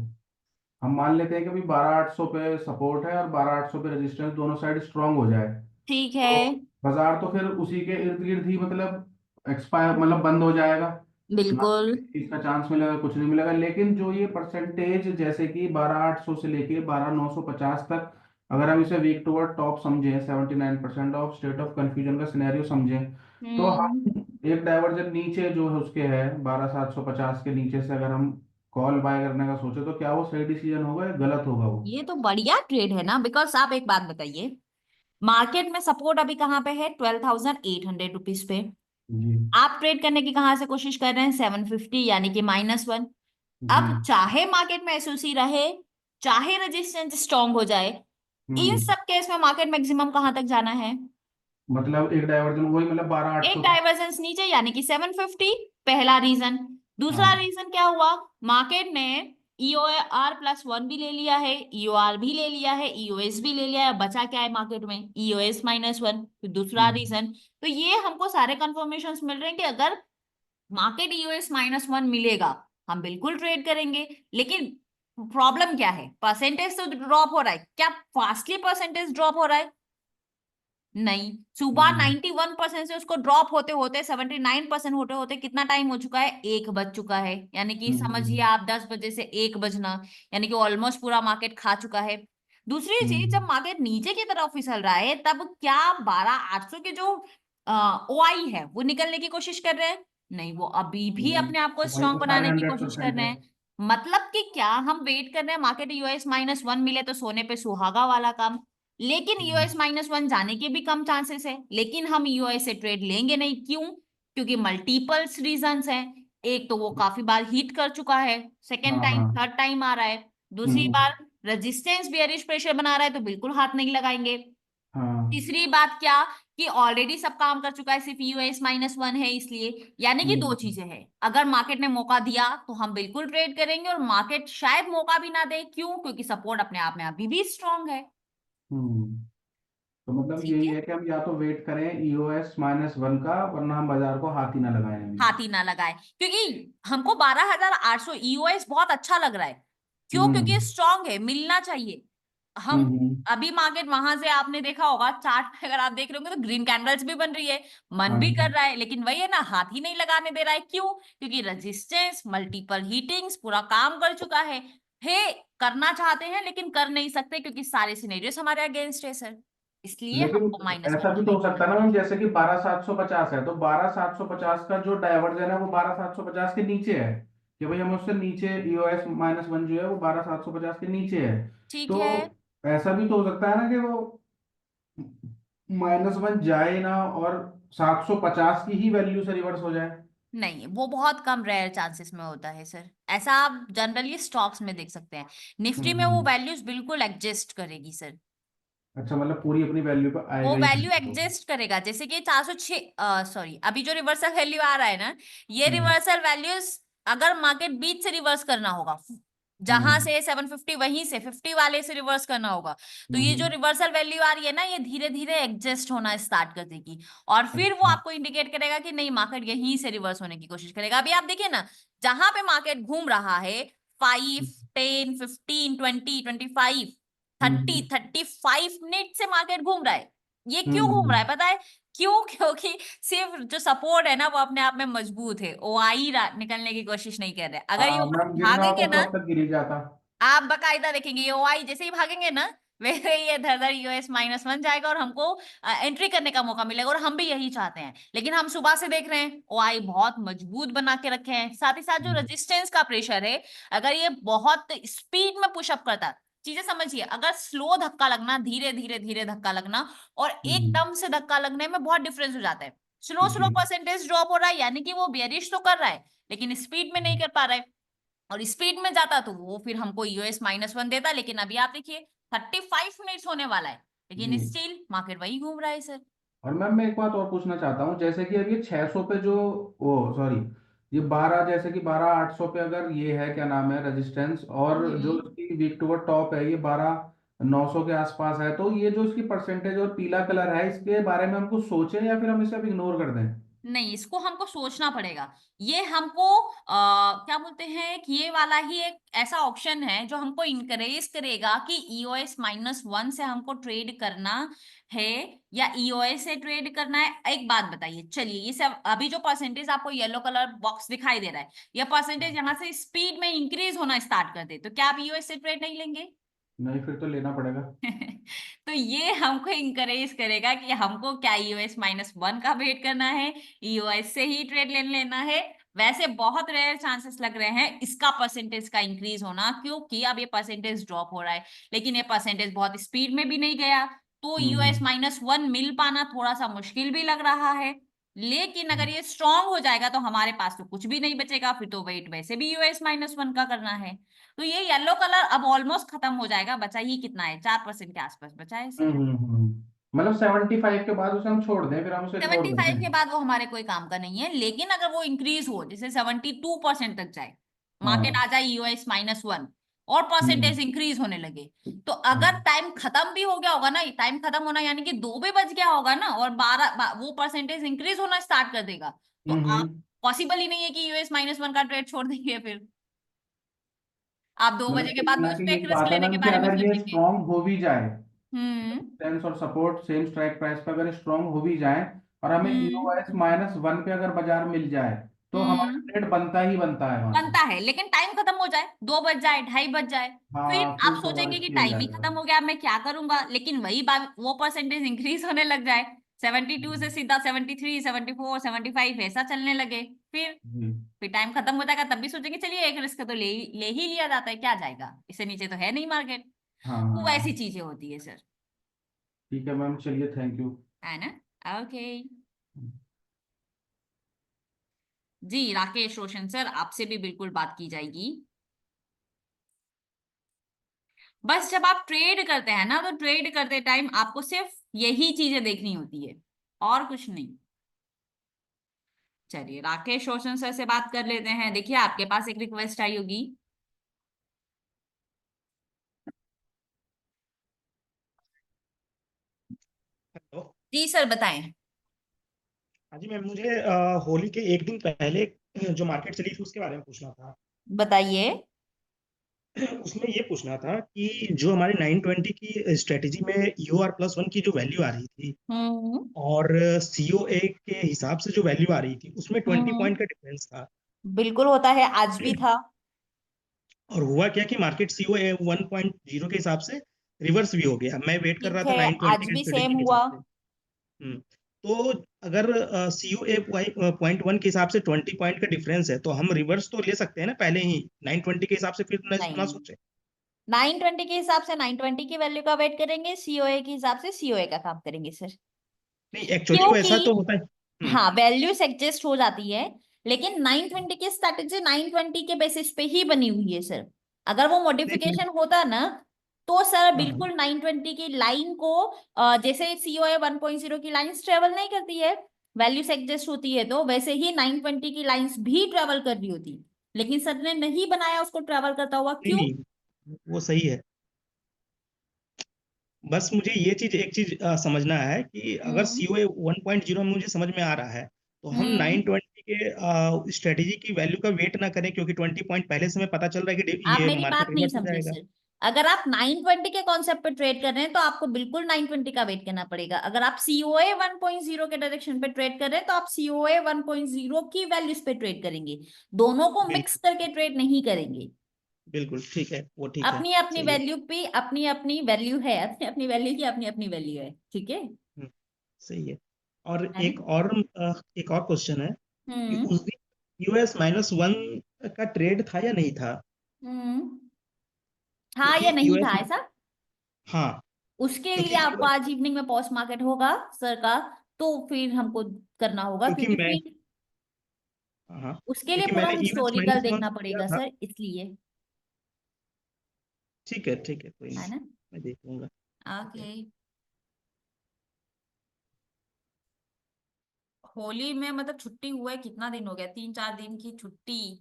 हम मान लेते हैं कि भाई 12,800 पे सपोर्ट है और 12,800 पे रेजिस्टेंस, दोनों साइड स्ट्रांग हो जाए, ठीक है। तो बाजार तो फिर उसी के इर्द गिर्द ही मतलब एक्सपायर, मतलब बंद हो जाएगा। ना बिल्कुल। इसका चांस मिलेगा, कुछ नहीं मिलेगा। लेकिन जो ये परसेंटेज जैसे कि 12,800 से लेके 12,950 तक, अगर हम इसे वीक टुवर्ड टॉप समझें, 79% ऑफ स्टेट ऑफ कंफ्यूजन का सिनेरियो समझें, तो हम्म। हम एक डाइवर्जन नीचे जो है उसके है 12,750 के नीचे से अगर हम कॉल बाय करने का सोचे, तो क्या वो सही डिसीजन होगा या गलत होगा वो? ये तो बढ़िया ट्रेड है ना, बिकॉज आप एक बात बताइए, मार्केट में सपोर्ट अभी कहाँ पे है, 12,800 रुपीज पे। जी आप ट्रेड करने की कहाँ से कोशिश कर रहे हैं, 750 यानी कि -1। जी। अब चाहे मार्केट में एसओसी रहे, चाहे रेजिस्टेंस स्ट्रांग हो जाए, इन हम्म। सब केस में मार्केट मैक्सिमम कहाँ तक जाना है, मतलब एक डाइवर्जन वही, मतलब बारह आठ एक सौ डाइवर्जेंस नीचे यानी कि 750। पहला रीजन। दूसरा हाँ। रीजन क्या हुआ, मार्केट ने EOR+1 भी ले लिया है, EOR भी ले लिया है, EOS भी ले लिया है, बचा क्या है मार्केट में, EOS-1। फिर दूसरा हम्म रीजन। तो ये हमको सारे कंफर्मेशन मिल रहे हैं कि अगर मार्केट EOS-1 मिलेगा, हम बिल्कुल ट्रेड करेंगे। लेकिन प्रॉब्लम क्या है, परसेंटेज तो ड्रॉप हो रहा है, क्या फास्टली परसेंटेज ड्रॉप हो रहा है, नहीं। सुबह हम्म 91% से उसको ड्रॉप होते होते 79% होते होते कितना टाइम हो चुका है, 1 बज चुका है, यानी कि समझिए हम्म आप 10 बजे से 1 बजना, यानी कि ऑलमोस्ट पूरा मार्केट खा चुका है। दूसरी चीज, जब हम्म मार्केट नीचे की तरफ फिसल रहा है, तब क्या 12,800 के जो OI है वो निकलने की कोशिश कर रहे हैं, नहीं, वो अभी भी हम्म। अपने आप को वही स्ट्रांग तो सारे बनाने की कोशिश कर 100% रहे है। हैं। मतलब कि क्या हम वेट कर रहे हैं मार्केट EOS-1 मिले तो सोने पे सुहागा वाला काम। लेकिन हम्म EOS-1 जाने के भी कम चांसेस है, लेकिन हम EOS से ट्रेड लेंगे नहीं, क्यों, क्योंकि मल्टीपल्स रीजंस हैं। एक तो वो काफी बार हिट कर चुका है, सेकेंड हाँ टाइम हाँ। थर्ड टाइम आ रहा है, दूसरी हम्म बार रेजिस्टेंस बियरिश प्रेशर बना रहा है, तो बिल्कुल हाथ नहीं लगाएंगे। हाँ। तीसरी बात क्या, कि ऑलरेडी सब काम कर चुका है, सिर्फ EOS-1 है, इसलिए यानी कि दो हम्म चीजें हैं, अगर मार्केट ने मौका दिया तो हम बिल्कुल ट्रेड करेंगे, और मार्केट शायद मौका भी ना दे, क्यों, क्योंकि सपोर्ट अपने आप में अभी भी स्ट्रांग है। हम्म। तो मतलब ठीक यही है, है कि हम या तो वेट करें EOS-1 का, वरना हम बाजार को हाथ ही ना लगाएं अभी। हाथ ही ना लगाए, क्योंकि हमको 12,800 EOS बहुत अच्छा लग रहा है। क्यों, क्योंकि हम्म स्ट्रांग है, मिलना चाहिए। हम हम्म। अभी मार्केट वहां से, आपने देखा होगा चार्ट पे, अगर आप देख रहे होंगे तो ग्रीन कैंडल्स भी बन रही है, मन हाँ भी जी। कर रहा है, लेकिन वही है ना, हाथ ही नहीं लगाने दे रहा है, क्यों, क्योंकि रेजिस्टेंस मल्टीपल हीटिंग्स पूरा काम कर चुका है करना चाहते हैं लेकिन कर नहीं सकते, क्योंकि सारे सिनेरियोस हमारे अगेंस्ट है सर, इसलिए लेकिन हमको -1 ऐसा भी का तो हो वेट सकता करना है ना मैम, पड़ेगा। जैसे कि 12,750 है, तो 12,750 का जो डाइवर्जन है वो 12,750 के नीचे है, कि भाई हमें उससे नीचे EOS-1 जो है वो 12,750 के नीचे है। ठीक तो है। ऐसा भी तो हो सकता है ना कि वो -1 जाए ना और 750 की ही वैल्यू से रिवर्स हो जाए। नहीं, वो बहुत कम रेयर चांसेस में होता है सर। ऐसा आप जनरली स्टॉक्स में देख सकते हैं। निफ्टी में वो हम्म। वैल्यूज बिल्कुल एग्जिस्ट करेगी सर। अच्छा, मतलब पूरी अपनी वैल्यू पे वो आएगा ही वैल्यू नहीं वो। एग्जिस्ट करेगा, जैसे कि 406, सॉरी, अभी जो रिवर्सल वैल्यू आ रहा है ना, ये हम्म रिवर्सल वैल्यूज अगर मार्केट बीच से रिवर्स करना होगा, जहां हम्म से 750 वहीं से 50 वाले से रिवर्स करना होगा, तो ये जो हम्म। रिवर्सल वैल्यू आ रही है ना, ये धीरे धीरे एडजस्ट होना स्टार्ट कर देगी। और फिर वो अच्छा। आपको इंडिकेट करेगा कि नहीं, मार्केट यहीं से रिवर्स होने की कोशिश करेगा। अभी आप देखिए ना, जहां पे मार्केट घूम रहा है 5, 10, 15, 20, 25, 30, हम्म 35 मिनट से मार्केट घूम रहा है। ये क्यों घूम रहा है हम्म। पता है? क्यों? क्योंकि सिर्फ जो सपोर्ट है ना, वो अपने आप में मजबूत है। ओआई निकलने की कोशिश नहीं कर रहे। अगर ये OI मैम गिरना भागेंगे होता तो ना, अब तक गिर ही जाता। आप बकायदा देखेंगे ये ओआई जैसे ही भागेंगे ना, वैसे ही ये धर US-1 जाएगा और हमको एंट्री करने का मौका मिलेगा। और हम भी यही चाहते हैं, लेकिन हम सुबह से देख रहे हैं ओआई बहुत मजबूत बना के रखे हैं। साथ ही साथ जो हम्म रेजिस्टेंस का प्रेशर है, अगर ये बहुत स्पीड में पुशअप करता, चीजें समझिए, अगर स्लो धक्का लगना, धीरे धीरे धीरे धक्का लगना, और हम्म, एकदम से धक्का लगने में बहुत डिफरेंस हो जाता है। स्लो स्लो जी। परसेंटेज ड्रॉप हो रहा है, यानी कि वो बेयरिश तो कर रहा है, लेकिन स्पीड में नहीं कर पा रहा है। और स्पीड में जाता तो वो फिर हमको US-1 देता। लेकिन अभी आप देखिए 35 मिनट्स होने वाला है, लेकिन जी। स्टिल मार्केट वही घूम रहा है सर। और मैम मैं एक बात और पूछना चाहता हूँ, जैसे कि अब ये 600 पे जो, ओ सॉरी, ये 12, जैसे कि 12,800 पे अगर ये है, क्या नाम है, रेजिस्टेंस, और जो हम्म। उसकी वीक टू टॉप है ये 12,900 के आसपास है, तो ये जो इसकी परसेंटेज और पीला कलर है, इसके बारे में हमको सोचें या फिर हम इसे अब इग्नोर कर दें? नहीं, इसको हमको सोचना पड़ेगा। ये हमको क्या बोलते हैं कि ये वाला ही एक ऐसा ऑप्शन है जो हमको इनकरेज करेगा कि EOS-1 से हमको ट्रेड करना है या EOS से ट्रेड करना है। एक बात बताइए, चलिए, ये सब अभी जो परसेंटेज आपको येलो कलर बॉक्स दिखाई दे रहा है, ये परसेंटेज यहाँ से स्पीड में इंक्रीज होना स्टार्ट कर दे, तो क्या आप EOS से ट्रेड नहीं लेंगे? नहीं, फिर तो लेना पड़ेगा। तो ये हमको इंकरेज करेगा कि हमको क्या EOS-1 का वेट करना है, EOS से ही ट्रेड ले लेना है। वैसे बहुत रेयर चांसेस लग रहे हैं इसका परसेंटेज का इंक्रीज होना, क्योंकि अब ये परसेंटेज ड्रॉप हो रहा है, लेकिन ये परसेंटेज बहुत स्पीड में भी नहीं गया, तो EOS-1 मिल पाना थोड़ा सा मुश्किल भी लग रहा है। लेकिन अगर ये स्ट्रांग हो जाएगा तो हमारे पास तो कुछ भी नहीं बचेगा, फिर तो वेट वैसे भी EOS-1 का करना है। तो ये येलो कलर अब ऑलमोस्ट खत्म हो जाएगा, बचा ही कितना है, 4% के आसपास बचा है सर। मतलब 75 के बाद उसे हम छोड़ दें, फिर हम उसे इग्नोर कर 75 दें? के बाद वो हमारे कोई काम का नहीं है, लेकिन अगर वो इंक्रीज हो, जैसे 72% तक जाए, मार्केट हाँ। आ जाए EOS-1 और हम्म परसेंटेज इंक्रीज होने लगे, तो अगर टाइम खत्म भी हो गया होगा ना, टाइम खत्म होना यानी कि 2 भी बज गया होगा ना, और 12 वो परसेंटेज इंक्रीज होना स्टार्ट कर देगा, तो आप, हम्म। पॉसिबल ही नहीं है कि US-1 का ट्रेड छोड़ देंगे। फिर आप 2 बजे मतलब के कुल बाद भी मिला उस के पर यही एक रिस्क बात है लेने के मैम कि बारे में अगर ये सोचेंगे। स्ट्रांग हो भी जाए, हम्म। रेजिस्टेंस और सपोर्ट सेम स्ट्राइक प्राइस पे अगर स्ट्रांग हो भी जाए, और हमें हम्म। EOS-1 पे अगर बाजार मिल जाए, तो हमारा हम्म। ट्रेड बनता ही बनता है वहां से। बनता है, लेकिन टाइम खत्म हो जाए, 2 बज जाए, 2:30 बज जाए, फिर हाँ, आप फिर थोड़ा सोचेंगे कि रिस्की हो टाइम ही जाएगा। खत्म हो गया, अब मैं क्या करूंगा। लेकिन वही बात, वो परसेंटेज इंक्रीज होने लग जाए, 72 से सीधा 73, 74, 75 ऐसा चलने लगे, फिर जी। फिर टाइम खत्म हो जाएगा, तब भी सोचेंगे चलिए एक रिस्क तो ले ही लिया जाता है, क्या जाएगा, इससे नीचे तो है नहीं मार्केट। हाँ तो हाँ। वैसी चीजें होती है सर। ठीक है मैम, चलिए, थैंक यू। है ना? ओके। जी, राकेश रोशन सर, आपसे भी बिल्कुल बात की जाएगी। बस जब आप ट्रेड करते हैं ना, तो ट्रेड करते टाइम आपको सिर्फ यही चीजें देखनी होती है, और कुछ नहीं। चलिए, राकेश रोशन सर से बात कर लेते हैं। देखिए, आपके पास एक रिक्वेस्ट आई होगी। हेलो। जी सर, बताएं। हाँ जी मैम, मुझे होली के एक दिन पहले जो मार्केट चली थी उसके बारे में पूछना था। बताइए। उसमें ये पूछना था कि जो हमारे 920 की स्ट्रेटेजी में EOR+1 की जो वैल्यू आ रही थी हम्म। और COA के हिसाब से जो वैल्यू आ रही थी उसमें 20 हम्म। पॉइंट का डिफरेंस था। बिल्कुल होता है, आज भी था। और हुआ क्या कि मार्केट COA 1.0 के हिसाब से रिवर्स भी हो गया। मैं वेट कर रहा ठीक था है, 920 आज की भी स्ट्रेटेजी सेम के हुआ। हिसाब से। हम्म। तो अगर COA 0.1 के हिसाब से 20 पॉइंट का डिफरेंस है, तो हम रिवर्स तो ले सकते हैं ना पहले ही 920 के हिसाब से, फिर ना नहीं, सोचे। 920 के हिसाब से 920 की वैल्यू का वेट करेंगे, सीओए के हिसाब से सीओए का काम करेंगे सर। नहीं, एक्चुअली वो ऐसा तो क्योंकि होता है। हाँ वैल्यूज एडजस्ट हो जाती है, लेकिन 920 की स्ट्रैटेजी 920 के बेसिस पे ही बनी हुई है सर। अगर वो मॉडिफिकेशन होता ना तो सर हाँ, बिल्कुल 920 की लाइन को जैसे सीओए 1.0 की लाइंस ट्रेवल नहीं करती है, वैल्यूज एडजस्ट होती है, तो वैसे ही 920 की लाइंस भी ट्रेवल कर रही होती, लेकिन सर ने नहीं बनाया उसको ट्रेवल करता हुआ, नहीं क्यों? नहीं, वो सही है। बस मुझे ये चीज एक चीज समझना है कि अगर हम्म सीओए 1.0 में मुझे समझ में आ रहा है, तो हम हम्म 920 के स्ट्रेटेजी की वैल्यू का वेट ना करें, क्योंकि 20 पॉइंट पहले से हमें पता चल रहा है कि आप ये मेरी बात मार्केट नहीं रिवर्स हो समझे जाएगा। सर। अगर आप 920 के कॉन्सेप्ट पे ट्रेड कर रहे हैं तो आपको बिल्कुल 920 का वेट करना पड़ेगा। अगर आप सीओए 1.0 के डायरेक्शन पे ट्रेड कर रहे हैं तो आप सीओए 1.0 की वैल्यूज पे ट्रेड करेंगे, दोनों को मिक्स बिल्कुल करके ट्रेड नहीं करेंगे। बिल्कुल ठीक है, वो ठीक है, अपनी अपनी सही है। वैल्यू पे अपनी अपनी वैल्यू है, अपनी अपनी वैल्यू की अपनी अपनी वैल्यू है, ठीक है? हम्म, सही है। और है ना? एक और क्वेश्चन है कि हम्म उस दिन US-1 का ट्रेड था या नहीं था? हम्म हाँ या क्योंकि नहीं यूएस, था ऐसा? हाँ, उसके लिए क्योंकि आपको यूएस, आज इवनिंग में पोस्ट मार्केट होगा सर का, तो फिर हमको करना होगा, क्योंकि क्योंकि मैं, फिर हाँ, उसके लिए क्योंकि पूरा मैंने यूएस हिस्टोरिकल माइनस वन देखना किया पड़ेगा था। सर, इसलिए। ठीक है, कोई है नहीं, ना? मैं देख लूंगा। ठीक है। ओके। होली में मतलब छुट्टी हुआ है, कितना दिन हो गया, 3-4 दिन की छुट्टी,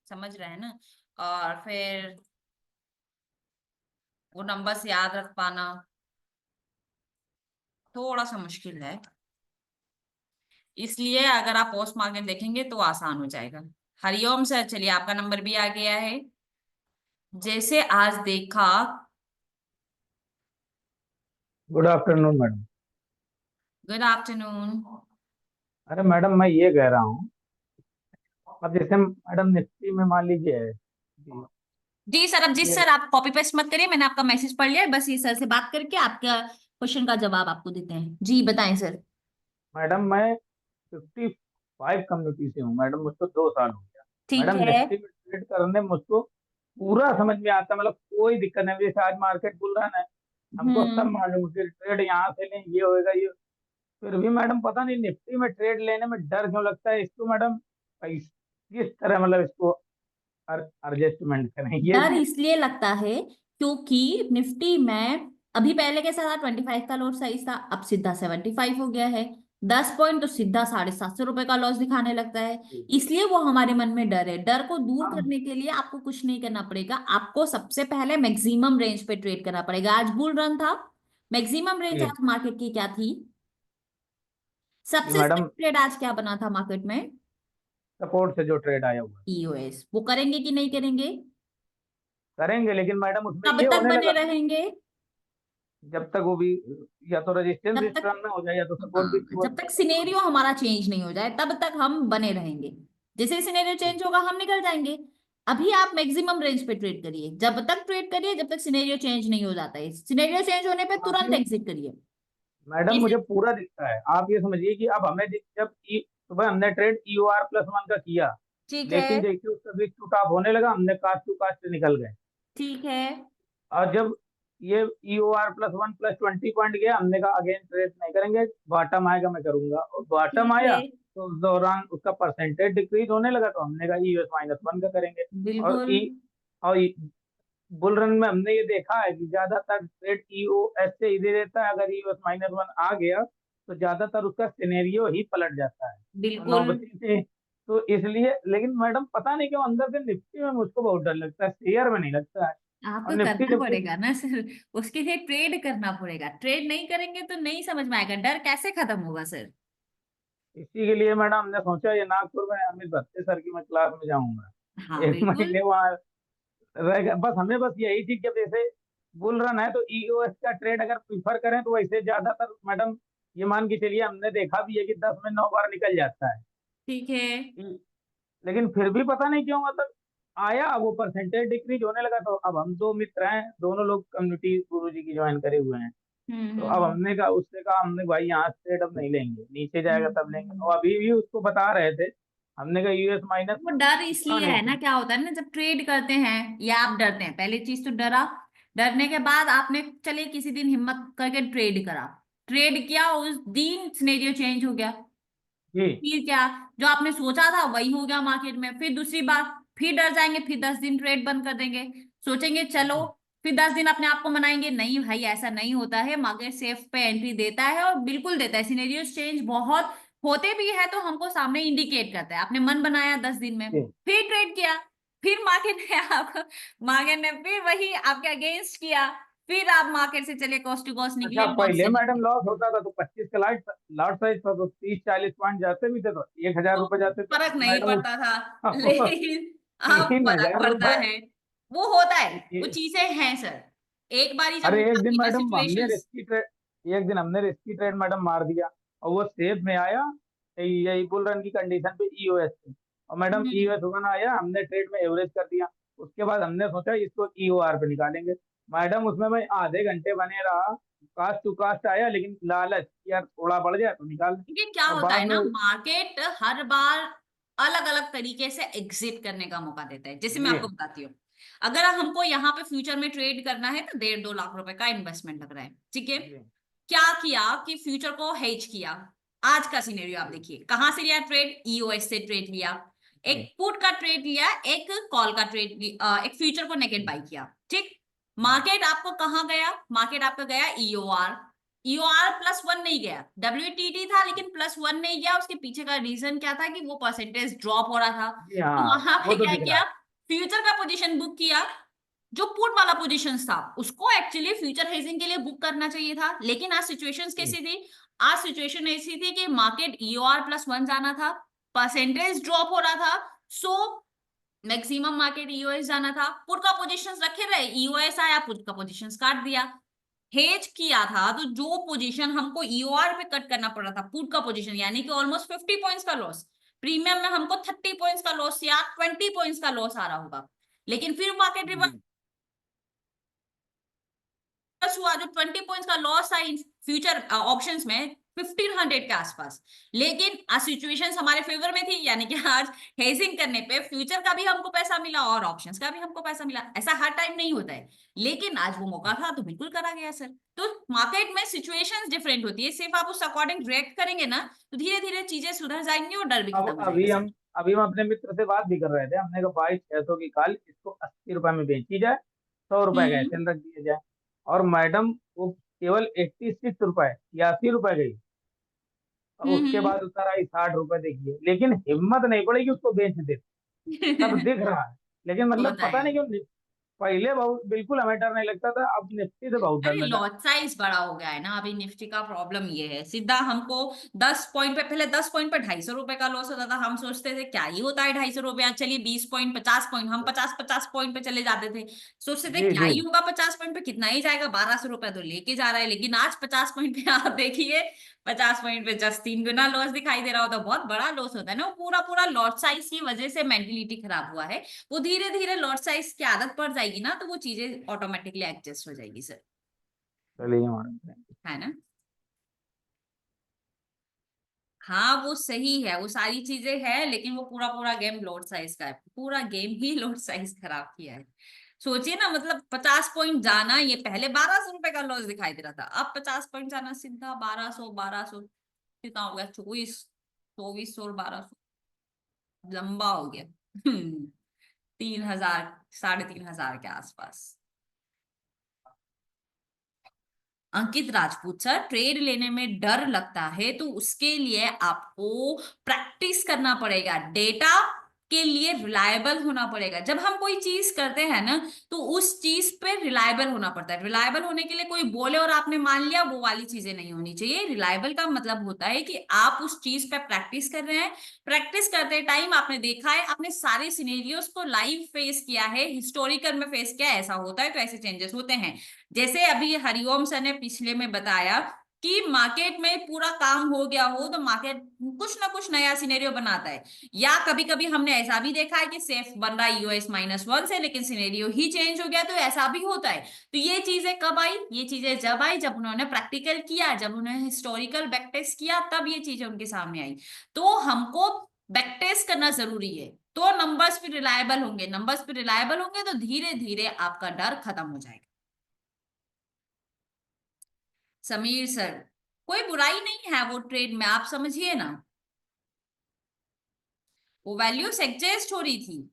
समझ रहे हैं ना? और फिर वो नंबर्स याद रख पाना थोड़ा सा मुश्किल है, इसलिए अगर आप पोस्ट मार्केट देखेंगे तो आसान हो जाएगा। हरिओम सर, चलिए आपका नंबर भी आ गया है। जैसे आज देखा। Good afternoon madam. Good afternoon. अरे मैडम मैं ये कह रहा हूँ, अब जैसे मैडम निफ्टी में मान लीजिए जी, जी सर, अब जी ये सर आप कॉपी पेस्ट मत करिए, मैंने आपका मैसेज पढ़ लिया है, बस ये सर से बात करके आपका क्वेश्चन का जवाब आपको देते हैं। जी बताएं सर। मैडम मैं 55 कम्युनिटी से हूँ मैडम, मुझको 2 साल हो गया। ठीक मैडम है। निफ्टी में ट्रेड करने में मुझको पूरा समझ में आता है, मतलब कोई दिक्कत नहीं। जैसे आज मार्केट बुल रहा है ना, हमको सब हम्म मालूम है कि ट्रेड यहाँ से लें ये होएगा ये। फिर भी मैडम पता नहीं निफ्टी में ट्रेड लेने में डर क्यों लगता है इसको मैडम, किस तरह मतलब इसको एडजस्टमेंट करें ये। डर इसलिए लगता है क्योंकि निफ्टी में अभी पहले कैसा था, 25 का लॉट साइज था, अब सीधा 75 हो गया है, 10 पॉइंट तो सीधा 750 रुपए का लॉस दिखाने लगता है। इसलिए वो हमारे मन में डर है। डर को दूर हाँ, करने के लिए आपको कुछ नहीं करना पड़ेगा, आपको सबसे पहले मैक्सिमम रेंज पे ट्रेड करना पड़ेगा। आज बुल रन था, मैक्सिमम रेंज जी आज मार्केट की क्या थी? जी सबसे मैडम, ट्रेड आज क्या बना था मार्केट में? सपोर्ट से जो ट्रेड आया हुआ है ईओएस। वो करेंगे कि नहीं करेंगे? करेंगे, लेकिन मैडम उसमें कब ये तक होने बने लगा रहेंगे? जब तक वो भी या तो रेजिस्टेंस जब भी तक स्ट्रांग ना हो जाए या तो सपोर्ट भी हाँ, टूवर्ड जब तक सपोर्ट हो सिनेरियो हमारा चेंज नहीं हो जाए तब तक हम बने रहेंगे। जैसे सिनेरियो जाए। चेंज होगा हम निकल जाएंगे। अभी आप मैक्सिमम रेंज पे ट्रेड करिए, जब तक ट्रेड करिए जब तक सिनेरियो चेंज नहीं हो जाता है, सिनेरियो चेंज होने पे तुरंत अभी एग्जिट करिए। मैडम जैसे मुझे पूरा दिखता है, आप ये समझिए कि अब हमें जब सुबह हमने ट्रेड EOR+1 का किया, ठीक है। लेकिन देखिए उसका बिग टू टॉप होने लगा, हमने कास्ट टू कास्ट से निकल गए। ठीक है। और जब ये EOR+1+20 पॉइंट गया, हमने कहा अगेन ट्रेड नहीं करेंगे, बॉटम आएगा मैं करूंगा, और बॉटम ठीक है। आया तो उस दौरान उसका परसेंटेज डिक्रीज होने लगा, तो हमने कहा EOS-1 का करेंगे। और बिल्कुल। और बुल रन में हमने ये देखा है कि ज्यादातर ट्रेड EOS से इधर रहता है, अगर EOS-1 आ गया तो ज्यादातर उसका सिनेरियो ही पलट जाता है, तो बिल्कुल। नौबती से। तो इसलिए, लेकिन मैडम पता नहीं क्यों अंदर से निफ्टी में मुझको बहुत डर लगता है, शेयर में नहीं लगता है। और आपको निफ्टी करना जब से, पड़ेगा ना सर, उसके लिए ट्रेड करना पड़ेगा, ट्रेड नहीं करेंगे तो नहीं समझ में आएगा, डर कैसे खत्म होगा सर? इसी के लिए मैडम हमने सोचा ये नागपुर में अमित भत्ते सर की मैं क्लास में जाऊंगा, हाँ 1 महीने बिल्कुल। वहाँ रहेगा। बस हमें बस यही थी, जब जैसे बुल रन है तो EOS का ट्रेड अगर प्रीफर करें तो वैसे ज्यादातर मैडम ये मान के चलिए, हमने देखा भी है कि 10 में 9 बार निकल जाता है। ठीक है। लेकिन फिर भी पता नहीं क्यों मतलब आया, वो परसेंटेज डिक्रीज होने लगा। तो अब हम 2 मित्र हैं, दोनों लोग कम्युनिटी गुरु जी की ज्वाइन करे हुए हैं। तो अब हम्म। हमने कहा, उससे कहा हमने भाई यहाँ से ट्रेड अब नहीं लेंगे, नीचे जाएगा तब लेंगे। हम्म। और अभी भी उसको बता रहे थे, हमने कहा यूएस माइनस। वो डर इसलिए है ना, क्या होता है ना, जब ट्रेड करते हैं या आप डरते हैं, पहली चीज तो डरा, डरने के बाद आपने चले किसी दिन हिम्मत करके ट्रेड करा, ट्रेड किया, उस दिन सिनेरियो चेंज हो गया, जी फिर क्या, जो आपने सोचा था वही हो गया मार्केट में, फिर दूसरी बार फिर डर जाएंगे, फिर 10 दिन ट्रेड बंद कर देंगे, सोचेंगे चलो, फिर 10 दिन अपने आप को मनाएंगे, नहीं भाई ऐसा नहीं होता है, मार्केट सेफ पे एंट्री देता है, और बिल्कुल देता है, सिनेरियो चेंज बहुत होते भी है तो हमको सामने इंडिकेट करता है, आपने मन बनाया 10 दिन में, जी। फिर ट्रेड किया, फिर मार्केट ने फिर वही आपके अगेंस्ट किया, फिर आप मार्केट से चले कॉस्ट टू कॉस्ट निकले, अच्छा लॉस पहले से मैडम निकले। लॉस होता था तो 25 का लॉट साइज था तो 30-40 पॉइंट जाते भी थे तो 1000 तो रुपए जाते थे फर्क नहीं मैडम। पड़ता था, लेकिन अब फर्क 3000 पड़ता रुपए। है, वो होता है, वो ये- चीजें हैं सर, एक बारी जब अरे एक दिन आपकी मैडम हमने सिचुएशंस। रिस्की ट्रेड, एक दिन हमने रिस्की ट्रेड मैडम मार दिया और वो सेफ में आया यही बुल रन की कंडीशन पे ईओएस पे, और मैडम ईओएस वन आया, हमने ट्रेड में एवरेज कर दिया। उसके बाद हमने सोचा इसको ईओआर पे निकालेंगे, मैडम उसमें मैं आधे घंटे बने रहा, कास्ट टू कास्ट आया, लेकिन लालच यार थोड़ा बढ़ जाए तो निकाल लें। ये क्या और होता बाद है में ना, मार्केट हर बार अलग अलग तरीके से एग्जिट करने का मौका देता है, जैसे मैं जी आपको बताती हूँ, अगर हमको यहाँ पे फ्यूचर में ट्रेड करना है तो 1.5-2 लाख रुपए का इन्वेस्टमेंट लग रहा है, ठीक है, जी क्या किया कि फ्यूचर को हेज किया, आज का सिनेरियो आप देखिए, कहां से लिया ट्रेड, ईओएस से ट्रेड लिया, जी एक पुट का ट्रेड लिया, एक कॉल का ट्रेड, एक फ्यूचर को नेगेट बाई किया, ठीक, मार्केट आपको कहां गया, मार्केट आपका गया ईओआर, ईओआर +1 नहीं गया, WTT था लेकिन +1 नहीं गया, उसके पीछे का रीजन क्या था कि वो परसेंटेज ड्रॉप हो रहा था, जी तो हाँ वहां वो पे तो क्या दिख रहा किया, है। फ्यूचर का पोजीशन बुक किया, जो पुट वाला पोजीशन था उसको एक्चुअली फ्यूचर हेजिंग के लिए बुक करना चाहिए था, लेकिन आज सिचुएशंस जी कैसी थी, आज सिचुएशन ऐसी थी कि मार्केट ईओआर +1 जाना था, परसेंटेज ड्रॉप हो रहा था, सो मैक्सिमम मार्केट ईओएस जाना था, पुट का पोजीशंस रखे रहे, ईओएस आया, पुट का पोजीशंस काट दिया, हेज किया था, तो जो पोजीशन हमको ईओआर पे कट करना पड़ रहा था, पुट का पोजीशन, यानी कि ऑलमोस्ट 50 पॉइंट्स का लॉस, प्रीमियम में हमको 30 पॉइंट्स का लॉस या 20 पॉइंट्स का लॉस आ रहा होगा, लेकिन फिर मार्केट रिवर्स जी हुआ, जो 20 पॉइंट्स का लॉस था इन फ्यूचर ऑप्शंस में 1500 के आसपास, लेकिन आज सिचुएशंस हमारे फेवर में थी, यानी कि आज हेजिंग करने पे फ्यूचर का भी हमको पैसा मिला और ऑप्शंस का भी हमको पैसा मिला, ऐसा हर टाइम नहीं होता है, लेकिन आज वो मौका था तो बिल्कुल करा गया सर, तो मार्केट में सिचुएशंस डिफरेंट होती है, सिर्फ आप उस अकॉर्डिंग रिएक्ट करेंगे ना तो धीरे धीरे चीजें सुधर जाएंगी और डर भी खत्म अब हो जाएगा सर। अभी हम अपने मित्र से बात भी कर रहे थे, हमने कहा भाई 600 की कॉल इसको 80 रुपए में बेची जाए, 100 रुपए का हम्म ऐसे रख दिया जाए, और मैडम वो केवल 86 रुपए या 80 रुपए गई, और उसके हम्म बाद उतर आई 60 रुपए, देखिए लेकिन हिम्मत नहीं पड़ेगी उसको बेच दे, सब दिख रहा है, लेकिन मतलब होता पता है, नहीं क्यों पहले बहुत बिल्कुल हमें डर नहीं लगता था, अब निफ्टी से बहुत अरे डरने लगा। लॉट साइज बड़ा हो गया है ना, अभी निफ्टी का प्रॉब्लम ये है, सीधा हमको 10 पॉइंट पे, पहले 10 पॉइंट पे 250 रुपए का लॉस होता था, हम सोचते थे क्या ही होता है 250 रुपया, चलिए 20 पॉइंट 50 पॉइंट, हम 50 पॉइंट पे चले जाते थे, सोचते थे जी क्या जी ही होगा 50 पॉइंट पे, कितना ही जाएगा, 1200 रुपया तो लेके जा रहा है, लेकिन आज 50 पॉइंट पे आप देखिए, 50 पॉइंट पे जस्ट 3 गुना लॉस दिखाई दे रहा होता, बहुत बड़ा लॉस होता है ना, वो पूरा पूरा लॉट साइज की वजह से मेंटेलिटी खराब हुआ है, वो धीरे धीरे लॉट साइज की आदत पड़ जाएगी ना तो वो चीजें ऑटोमेटिकली एडजस्ट हो जाएगी सर, चलिए मैडम। है ना। हाँ वो सही है, वो सारी चीजें हैं, लेकिन वो पूरा पूरा गेम लॉट साइज का है, पूरा गेम ही लॉट साइज खराब किया है, सोचिए ना, मतलब 50 पॉइंट जाना, ये पहले 1200 रुपए का लॉस दिखाई दे रहा था, अब 50 पॉइंट जाना सीधा 1200 कितना हो गया, 2400 और 1200, लंबा हो गया 3000 3,500 के आसपास। अंकित राजपूत सर, ट्रेड लेने में डर लगता है तो उसके लिए आपको प्रैक्टिस करना पड़ेगा, डेटा के लिए रिलायबल होना पड़ेगा, जब हम कोई चीज करते हैं ना तो उस चीज पे रिलायबल होना पड़ता है, रिलायबल होने के लिए कोई बोले और आपने मान लिया, वो वाली चीजें नहीं होनी चाहिए, रिलायबल का मतलब होता है कि आप उस चीज पे प्रैक्टिस कर रहे हैं, प्रैक्टिस करते टाइम आपने देखा है, आपने सारे सिनेरियोस को लाइव फेस किया है, हिस्टोरिकल में फेस किया है, ऐसा होता है तो ऐसे चेंजेस होते हैं, जैसे अभी हरिओम सर ने पिछले में बताया कि मार्केट में पूरा काम हो गया हो तो मार्केट कुछ ना कुछ नया सिनेरियो बनाता है, या कभी कभी हमने ऐसा भी देखा है कि सेफ बन रहा है यूएस -1 से, लेकिन सिनेरियो ही चेंज हो गया, तो ऐसा भी होता है, तो ये चीजें कब आई, ये चीजें जब आई जब उन्होंने प्रैक्टिकल किया, जब उन्होंने हिस्टोरिकल बैक टेस्ट किया, तब ये चीजें उनके सामने आई, तो हमको बैक करना जरूरी है, तो नंबर्स पे रिलायबल होंगे, नंबर्स पे रिलायबल होंगे तो धीरे धीरे आपका डर खत्म हो जाएगा। समीर सर, कोई बुराई नहीं है वो ट्रेड में, आप समझिए ना, वो वैल्यूज एडजस्ट हो रही थी,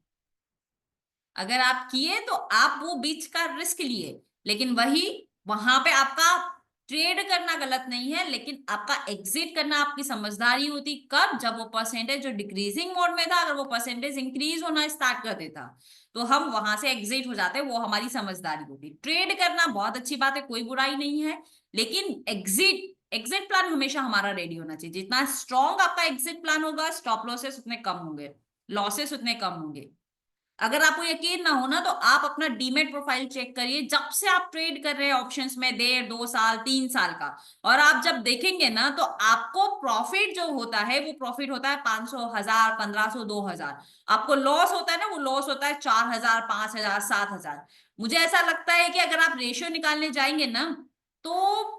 अगर आप किए तो आप वो बीच का रिस्क लिए, लेकिन वही वहां पे आपका ट्रेड करना गलत नहीं है, लेकिन आपका एग्जिट करना आपकी समझदारी होती। कब? जब वो परसेंटेज जो डिक्रीजिंग मोड में था, अगर वो परसेंटेज इंक्रीज होना स्टार्ट कर देता तो हम वहां से एग्जिट हो जाते, वो हमारी समझदारी होती। ट्रेड करना बहुत अच्छी बात है, कोई बुराई नहीं है, लेकिन एग्जिट एग्जिट प्लान हमेशा हमारा रेडी होना चाहिए। जितना स्ट्रॉन्ग आपका एग्जिट प्लान होगा, स्टॉप लॉसेस उतने कम होंगे, लॉसेस उतने कम होंगे। अगर आपको यकीन ना हो ना, तो आप अपना डीमेट प्रोफाइल चेक करिए, जब से आप ट्रेड कर रहे हैं ऑप्शंस में, 1.5 2 साल 3 साल का, और आप जब देखेंगे ना तो आपको प्रॉफिट जो होता है वो प्रॉफिट होता है 500 1000 1500 2000। आपको लॉस होता है ना, वो लॉस होता है 4000 5000 7000। मुझे ऐसा लगता है कि अगर आप रेशियो निकालने जाएंगे ना, तो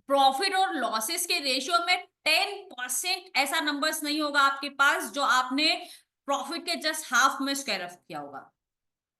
प्रॉफिट और लॉसेस के रेशियो में 10% ऐसा नंबर्स नहीं होगा आपके पास जो आपने प्रॉफिट के जस्ट हाफ में स्क्वायर ऑफ किया होगा।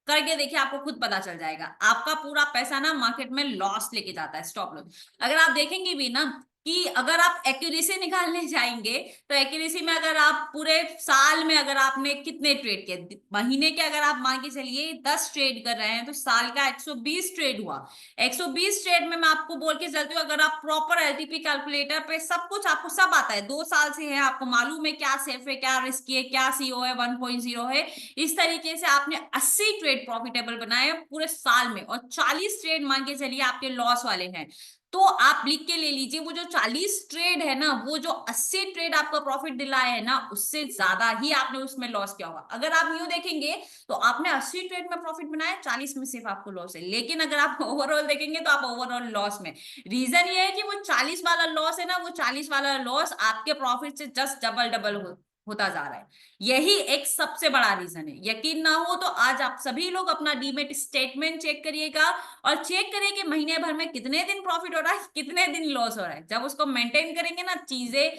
करके देखिए, आपको खुद पता चल जाएगा। आपका पूरा पैसा ना मार्केट में लॉस लेके जाता है, स्टॉप लॉस। अगर आप देखेंगे भी ना कि अगर आप एक्यूरेसी निकालने जाएंगे, तो एक्यूरेसी में अगर आप पूरे साल में अगर आपने कितने ट्रेड किए, महीने के अगर आप मान के चलिए 10 ट्रेड कर रहे हैं, तो साल का 120 ट्रेड हुआ। 120 ट्रेड में मैं आपको बोल के चलती हूँ, अगर आप प्रॉपर एलटीपी कैलकुलेटर पे सब कुछ आपको सब आता है, 2 साल से है, आपको मालूम है क्या सेफ है, क्या रिस्की है, क्या सीओ है, 1.0 है, इस तरीके से आपने 80 ट्रेड प्रॉफिटेबल बनाए पूरे साल में, और 40 ट्रेड मान के चलिए आपके लॉस वाले हैं, तो आप लिख के ले लीजिए, वो जो 40 ट्रेड है ना, वो जो 80 ट्रेड आपका प्रॉफिट दिलाए है ना, उससे ज्यादा ही आपने उसमें लॉस किया होगा। अगर आप यूं देखेंगे तो आपने 80 ट्रेड में प्रॉफिट बनाया, 40 में सिर्फ आपको लॉस है, लेकिन अगर आप ओवरऑल देखेंगे तो आप ओवरऑल लॉस में। रीजन ये है कि वो 40 वाला लॉस है ना, वो 40 वाला लॉस आपके प्रॉफिट से जस्ट डबल डबल होता जा रहा है। यही एक सबसे बड़ा रीजन है। यकीन ना हो तो आज आप सभी लोग अपना डीमेट स्टेटमेंट चेक करिएगा, और चेक करिए कि महीने भर में कितने दिन प्रॉफिट हो रहा है, कितने दिन लॉस हो रहा है। जब उसको मेंटेन करेंगे ना, चीजें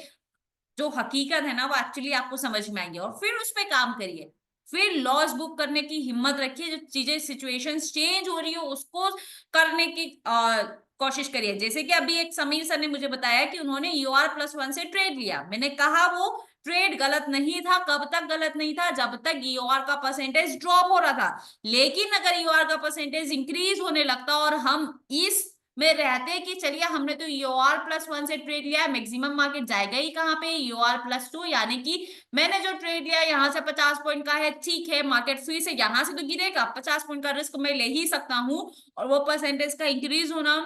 जो हकीकत है ना, वो एक्चुअली आपको समझ में आएंगे, और फिर उस पर काम करिए। फिर लॉस बुक करने की हिम्मत रखिए, जो चीजें सिचुएशंस चेंज हो रही हो उसको करने की कोशिश करिए। जैसे कि अभी एक समीर सर ने मुझे बताया कि उन्होंने UR+1 से ट्रेड लिया, मैंने कहा वो ट्रेड गलत नहीं था। कब तक गलत नहीं था? जब तक ईओआर का परसेंटेज ड्रॉप हो रहा था। लेकिन अगर ईओआर का परसेंटेज इंक्रीज होने लगता और हम इस में रहते कि चलिए हमने तो UR+1 से ट्रेड लिया है, मैक्सिमम मार्केट जाएगा ही कहाँ पे, UR+2, यानी कि मैंने जो ट्रेड लिया यहाँ से 50 पॉइंट का है, ठीक है, मार्केट फिर से यहाँ से तो गिरेगा, 50 पॉइंट का रिस्क मैं ले ही सकता हूँ, और वो परसेंटेज का इंक्रीज होना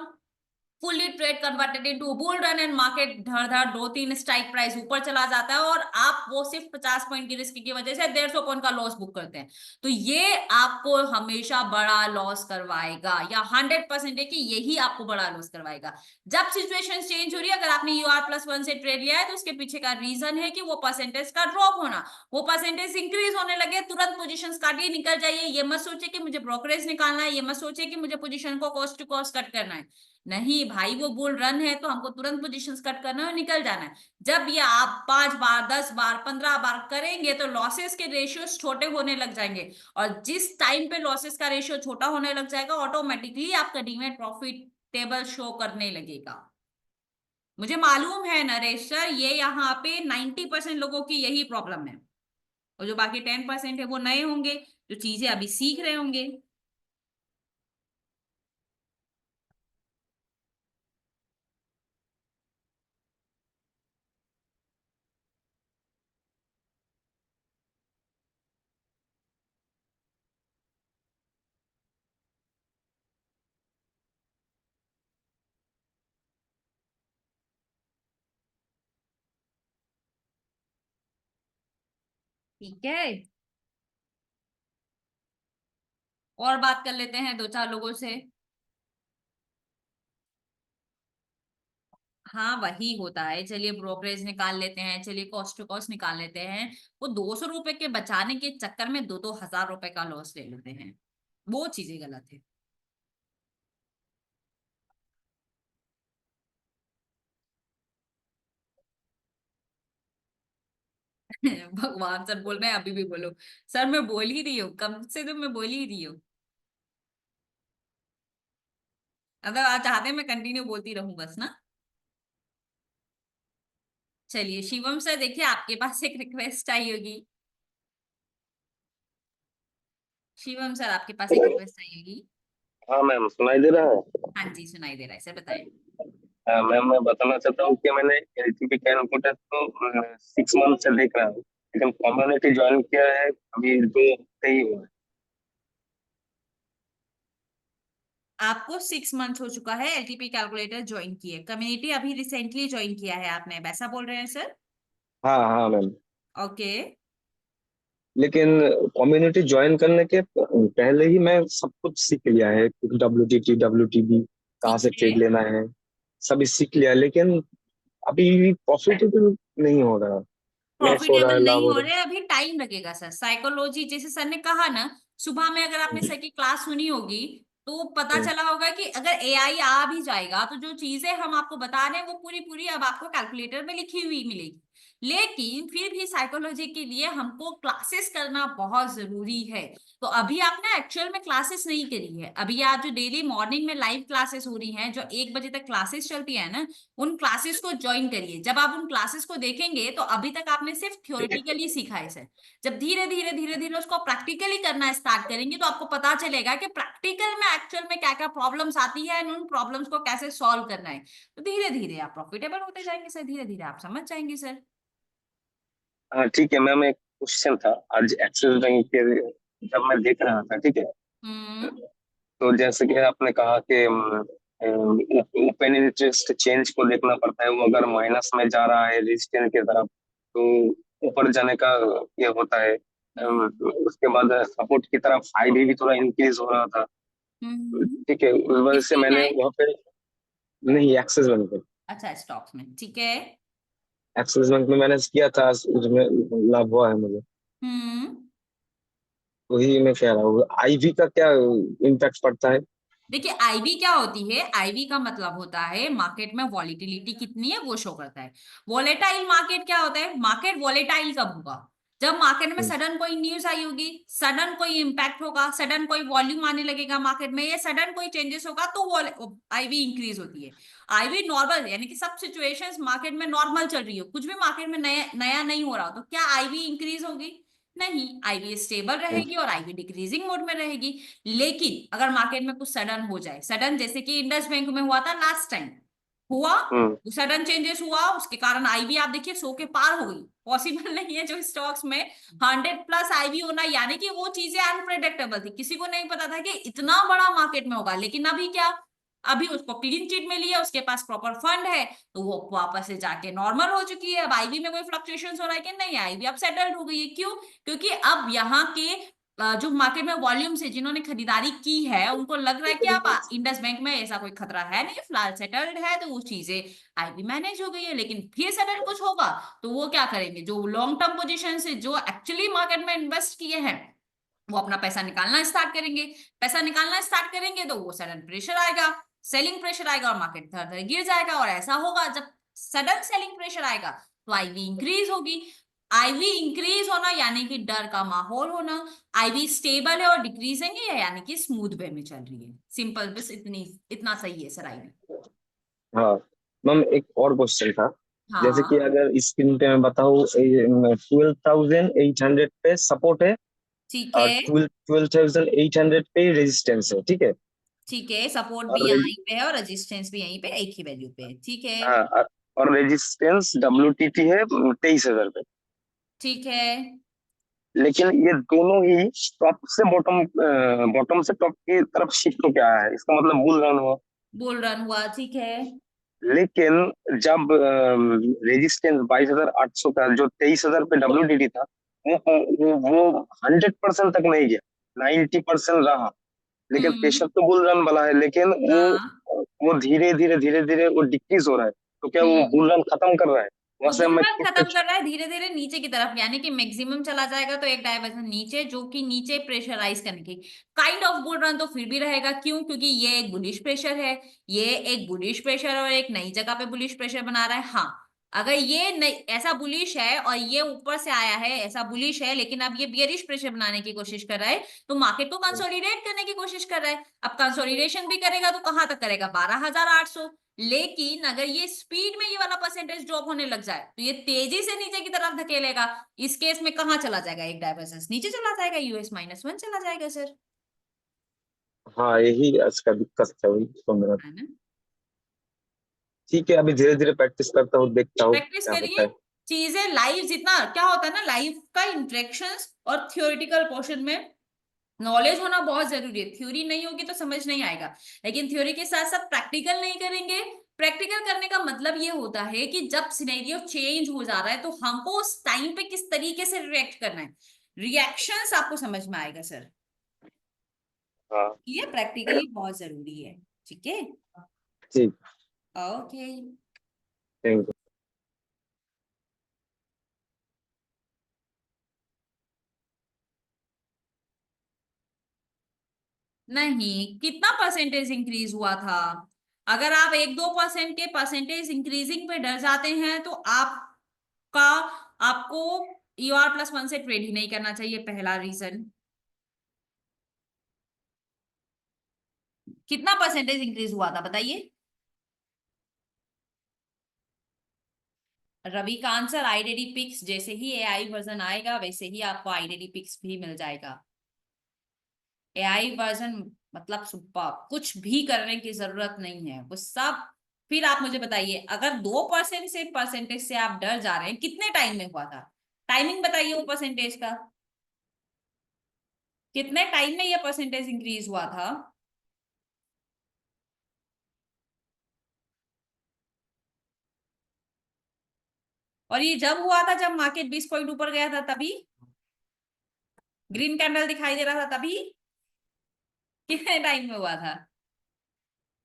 fully trade converted into bull run, and market धड़ धड़ 2 3 स्ट्राइक प्राइस ऊपर चला जाता है, और आप वो सिर्फ 50 पॉइंट की रिस्क की वजह से 150 पॉइंट का लॉस बुक करते हैं। तो ये आपको हमेशा बड़ा लॉस करवाएगा, या 100% है कि यही आपको बड़ा लॉस करवाएगा। जब सिचुएशन चेंज हो रही है, अगर आपने UR+1 से ट्रेड लिया है, तो उसके पीछे का रीजन है कि वो परसेंटेज का ड्रॉप होना, वो परसेंटेज इंक्रीज होने लगे, तुरंत पोजीशन काटिए, निकल जाइए। ये मत सोचिए कि मुझे ब्रोकरेज निकालना है, ये मत सोचिए कि मुझे पोजीशन को कॉस्ट टू कॉस्ट कट करना है। नहीं भाई, वो बुल रन है तो हमको तुरंत पोजीशंस कट करना है और निकल जाना है। जब ये आप 5 बार 10 बार 15 बार करेंगे, तो लॉसेस के रेशियोस छोटे होने लग जाएंगे, और जिस टाइम पे लॉसेस का रेशियो छोटा होने लग जाएगा, ऑटोमेटिकली आपका डीमेट प्रॉफिट टेबल शो करने लगेगा। मुझे मालूम है नरेश सर, ये यहाँ पे 90% लोगों की यही प्रॉब्लम है, और जो बाकी 10% है वो नए होंगे, जो चीजें अभी सीख रहे होंगे। ठीक है, और बात कर लेते हैं 2 4 लोगों से। हाँ वही होता है, चलिए ब्रोकरेज निकाल लेते हैं, चलिए कॉस्ट टू कॉस्ट निकाल लेते हैं, वो 200 रुपए के बचाने के चक्कर में 2 2 हजार रुपए का लॉस ले लेते हैं, वो चीजें गलत है। भगवान, सर बोल रहे हैं अभी भी बोलो। सर मैं बोल ही रही हूँ, कम से तो मैं बोल ही रही हूँ। अगर आप चाहते हैं मैं कंटिन्यू बोलती रहूं बस ना। चलिए शिवम सर, देखिए आपके पास एक रिक्वेस्ट आई होगी। शिवम सर, आपके पास एक रिक्वेस्ट आई होगी। हाँ मैम, सुनाई दे रहा है। हाँ जी, सुनाई दे रहा है सर, बताएं। मैम, मैं बताना चाहता हूँ कि मैंने एलटीपी कैलकुलेटर तो 6 मंथ से देख रहा हूँ, लेकिन कम्युनिटी ज्वाइन किया है अभी 2 हफ्ते ही हुआ है। आपको 6 मंथ हो चुका है एलटीपी कैलकुलेटर ज्वाइन किए, कम्युनिटी अभी रिसेंटली ज्वाइन किया है आपने, वैसा बोल रहे हैं सर? हाँ हाँ मैम, ओके। लेकिन कम्युनिटी ज्वाइन करने के पहले ही मैं सब कुछ सीख लिया है। WTT WTB कहाँ ठीक से है। ट्रेड लेना है, सब सीख लिया, लेकिन अभी प्रॉफिटेबल नहीं हो रहा। लॉस हो रहा प्रॉफिटेबल है, लाभ नहीं हो हो रहा है। रहे, अभी टाइम लगेगा सर। साइकोलॉजी जैसे सर ने कहा ना, सुबह में अगर आपने सर की क्लास सुनी होगी तो पता हम्म, चला होगा कि अगर एआई आ भी जाएगा तो जो चीजें हम आपको बता रहे हैं वो पूरी पूरी अब आपको कैलकुलेटर में लिखी हुई मिलेगी। लेकिन फिर भी साइकोलॉजी के लिए हमको क्लासेस करना बहुत जरूरी है। तो अभी आपने एक्चुअल में क्लासेस नहीं करी है। अभी आज जो डेली मॉर्निंग में लाइव क्लासेस हो रही हैं, जो 1 बजे तक क्लासेस चलती है ना, उन क्लासेस को ज्वाइन करिए। जब आप उन क्लासेस को देखेंगे तो अभी तक आपने सिर्फ थ्योरेटिकली सीखा है सर। जब धीरे धीरे धीरे धीरे उसको प्रैक्टिकली करना स्टार्ट करेंगे तो आपको पता चलेगा कि प्रैक्टिकल में एक्चुअल में क्या क्या प्रॉब्लम्स आती है और उन प्रॉब्लम्स को कैसे सॉल्व करना है। तो धीरे धीरे आप प्रॉफिटेबल होते जाएंगे सर, धीरे धीरे आप समझ जाएंगे सर। हाँ ठीक है मैम, एक क्वेश्चन था। आज एक्सिस बैंक के जब मैं देख रहा था, ठीक है, हम्म। तो जैसे कि आपने कहा कि ओपन इंटरेस्ट चेंज को देखना पड़ता है। वो अगर माइनस में जा रहा है रेजिस्टेंस की तरफ, तो ऊपर जाने का ये होता है। उसके बाद सपोर्ट की तरफ आईवी भी थोड़ा इंक्रीज हो रहा था, हम्म। ठीक है, उस वजह से किसमें मैंने है? वहाँ पे, नहीं, एक्सिस बैंक पे, अच्छा, स्टॉक्स में, ठीक है। एक्सिस बैंक में मैंने किया था, उसमें लाभ हुआ है मुझे। हम्म। वही मैं कह रहा हूँ, आईवी का क्या इम्पैक्ट पड़ता है। देखिए आईवी क्या होती है, आईवी का मतलब होता है मार्केट में वॉलिटिलिटी कितनी है वो शो करता है। वॉलेटाइल मार्केट क्या होता है, मार्केट वॉलेटाइल कब होगा, जब मार्केट में हम्म, सडन कोई न्यूज आई होगी, सडन कोई इंपैक्ट होगा, सडन कोई वॉल्यूम आने लगेगा मार्केट में, या सडन कोई चेंजेस होगा तो आईवी इंक्रीज होती है। आईवी नॉर्मल यानी कि सब सिचुएशंस मार्केट में नॉर्मल चल रही हो, कुछ भी मार्केट में नया नया नहीं हो रहा, तो क्या आईवी इंक्रीज होगी? नहीं, आईवी स्टेबल हम्म, रहेगी और आईवी डिक्रीजिंग मोड में रहेगी। लेकिन अगर मार्केट में कुछ सडन हो जाए, सडन जैसे कि इंडस बैंक में हुआ था लास्ट टाइम, हुआ, हम्म, सडन चेंजेस हुआ, उसके कारण आईवी आप देखिए 100 के पार हो गई। पॉसिबल नहीं है जो स्टॉक्स में 100+ आईवी होना, यानी कि वो चीजें अनप्रेडिक्टेबल थी, किसी को नहीं पता था कि इतना बड़ा मार्केट में होगा। लेकिन अभी क्या, अभी उसको क्लीन चिट में लिया, उसके पास प्रॉपर फंड है, तो वो वापस से जाके नॉर्मल हो चुकी है। अब आईवी में कोई फ्लक्चुएशन हो रहा है कि नहीं, आईवी अब सेटल्ड हो गई है। क्यों? क्योंकि अब यहाँ के जो मार्केट में वॉल्यूम से जिन्होंने खरीदारी की है उनको लग रहा है कि अब इंडस बैंक में ऐसा कोई खतरा है नहीं, फिलहाल सेटल्ड है, तो वो चीजें आईबी मैनेज हो गई है। लेकिन फिर सडन कुछ होगा तो वो क्या करेंगे, जो लॉन्ग टर्म पोजीशन से जो एक्चुअली मार्केट में इन्वेस्ट किए हैं वो अपना पैसा निकालना स्टार्ट करेंगे। पैसा निकालना स्टार्ट करेंगे तो वो सडन प्रेशर आएगा, सेलिंग प्रेशर आएगा और मार्केट धर धर गिर जाएगा। और ऐसा होगा, जब सडन सेलिंग प्रेशर आएगा तो आईवी इंक्रीज होगी। आईवी इंक्रीज होना यानी कि डर का माहौल होना। आईवी स्टेबल है और डिक्रीजिंग है यानी कि स्मूथ वे में चल रही है। सिंपल, बस इतनी, इतना सही है सर आईवी। हाँ मैम, एक और क्वेश्चन था। जैसे कि हाँ, अगर स्क्रीन पे मैं बताऊँ, 12,800 पे सपोर्ट है ठीक और है। 12,800 पे रेजिस्टेंस है, ठीक है। ठीक है, सपोर्ट भी और यहीं पे है और रेजिस्टेंस भी यहीं पे, एक ही वैल्यू पे है, ठीक है। हाँ, और रेजिस्टेंस WTT है 23,000 पे। ठीक है। लेकिन ये दोनों ही टॉप से बॉटम, बॉटम से टॉप की तरफ शिफ्ट हो गया है, इसका मतलब बुल रन हुआ। बुल रन हुआ, ठीक है। लेकिन जब रेजिस्टेंस 22,800 का, जो 23,000 पे WTT था, वो 100% तक नहीं गया, 90% रहा। लेकिन हम्म। प्रेशर तो बुल रन वाला है, लेकिन हाँ। वो धीरे धीरे वो डिक्रीज हो रहा है। तो क्या वो हम्म। बुल रन खत्म कर रहा है? वहां वो से बुल मैं रन खत्म कर रहा है धीरे धीरे नीचे की तरफ, यानी कि मैक्सिमम चला जाएगा तो एक डायवर्जन नीचे, जो कि नीचे प्रेशराइज करने की काइंड ऑफ बुल रन तो फिर भी रहेगा। क्यों? क्योंकि ये एक बुलिश प्रेशर है, ये एक बुलिश प्रेशर और एक नई जगह पे बुलिश प्रेशर बना रहा है। हाँ, अगर ये नहीं ऐसा बुलिश है और ये ऊपर से आया है ऐसा बुलिश है, लेकिन अब ये बियरिश प्रेशर बनाने की कोशिश कर रहा है, तो मार्केट को कंसोलिडेट करने की कोशिश कर रहा है। अब कंसोलिडेशन भी करेगा तो कहां तक करेगा, 12,800। लेकिन अगर ये स्पीड में ये वाला परसेंटेज ड्रॉप होने लग जाए तो ये तेजी से नीचे की तरफ धकेलेगा। इस केस में कहाँ चला जाएगा, एक डाइवर्जेंस नीचे चला जाएगा, US-1 चला जाएगा सर, हाँ, यही इसका दिक्कत है, वही सुन रहा था। है ना। ठीक है, अभी धीरे धीरे प्रैक्टिस करता हूँ, देखता हूँ प्रैक्टिस क्या होता करिए है। चीजें लाइव, जितना क्या होता है ना लाइव का इंटरेक्शंस और थियोरिटिकल पोर्शन में नॉलेज होना बहुत जरूरी है। थ्योरी नहीं होगी तो समझ नहीं आएगा, लेकिन थ्योरी के साथ साथ प्रैक्टिकल नहीं करेंगे। प्रैक्टिकल करने का मतलब ये होता है कि जब सिनेरियो चेंज हो जा रहा है तो हमको उस टाइम पे किस तरीके से रिएक्ट करना है, रिएक्शंस आपको समझ में आएगा सर। हाँ, ये प्रैक्टिकली बहुत जरूरी है। ठीक है, ठीक। ओके। Thank you. नहीं, कितना परसेंटेज इंक्रीज हुआ था? अगर आप 1-2% के परसेंटेज इंक्रीजिंग पे डर जाते हैं तो आपका आपको UR+1 से ट्रेड ही नहीं करना चाहिए, पहला रीजन। कितना परसेंटेज इंक्रीज हुआ था बताइए? रवि का आंसर IDD पिक्स, जैसे ही AI वर्जन आएगा वैसे ही आपको IDD पिक्स भी मिल जाएगा। AI वर्जन मतलब सुपर, कुछ भी करने की जरूरत नहीं है वो सब। फिर आप मुझे बताइए, अगर 2% से परसेंटेज से आप डर जा रहे हैं, कितने टाइम में हुआ था? टाइमिंग बताइए वो परसेंटेज का, कितने टाइम में ये परसेंटेज इंक्रीज हुआ था? और ये जब हुआ था जब मार्केट 20 पॉइंट ऊपर गया था, तभी ग्रीन कैंडल दिखाई दे रहा था, तभी कितने टाइम में हुआ था?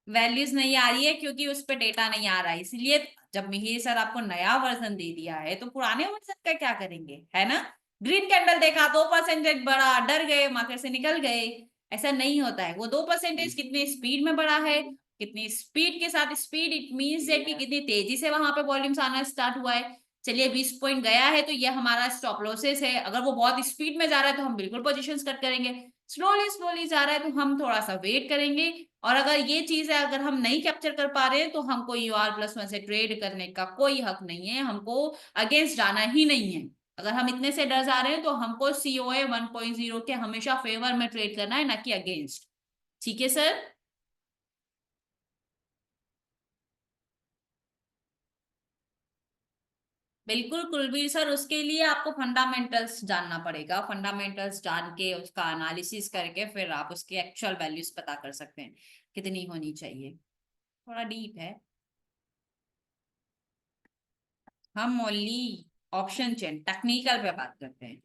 वैल्यूज नहीं आ रही है क्योंकि उस पर डेटा नहीं आ रहा है, इसलिए जब मिहिर सर आपको नया वर्जन दे दिया है तो पुराने वर्जन का क्या करेंगे, है ना। ग्रीन कैंडल देखा, 2% बढ़ा, डर गए, मार्केट से निकल गए। ऐसा नहीं होता है। वो 2% कितनी स्पीड में बढ़ा है, कितनी स्पीड के साथ, स्पीड इट मीन्स दैट कि कितनी तेजी से वहां पे वॉल्यूम्स आना स्टार्ट हुआ है। चलिए 20 पॉइंट गया है तो ये हमारा स्टॉप लॉसेस है। अगर वो बहुत स्पीड में जा रहा है तो हम बिल्कुल पोजीशंस कट करेंगे। स्लोली स्लोली जा रहा है तो हम थोड़ा सा वेट करेंगे। और अगर ये चीज है, अगर हम नहीं कैप्चर कर पा रहे हैं तो हमको UR+1 से ट्रेड करने का कोई हक नहीं है, हमको अगेंस्ट जाना ही नहीं है। अगर हम इतने से डर जा रहे हैं तो हमको COA 1.0 के हमेशा फेवर में ट्रेड करना है, ना कि अगेंस्ट। ठीक है सर। बिल्कुल कुलवीर सर, उसके लिए आपको फंडामेंटल्स जानना पड़ेगा। फंडामेंटल्स जान के उसका एनालिसिस करके फिर आप उसके एक्चुअल वैल्यूज पता कर सकते हैं कितनी होनी चाहिए। थोड़ा डीप है। हम ओनली ऑप्शन चेन टेक्निकल पे बात करते हैं।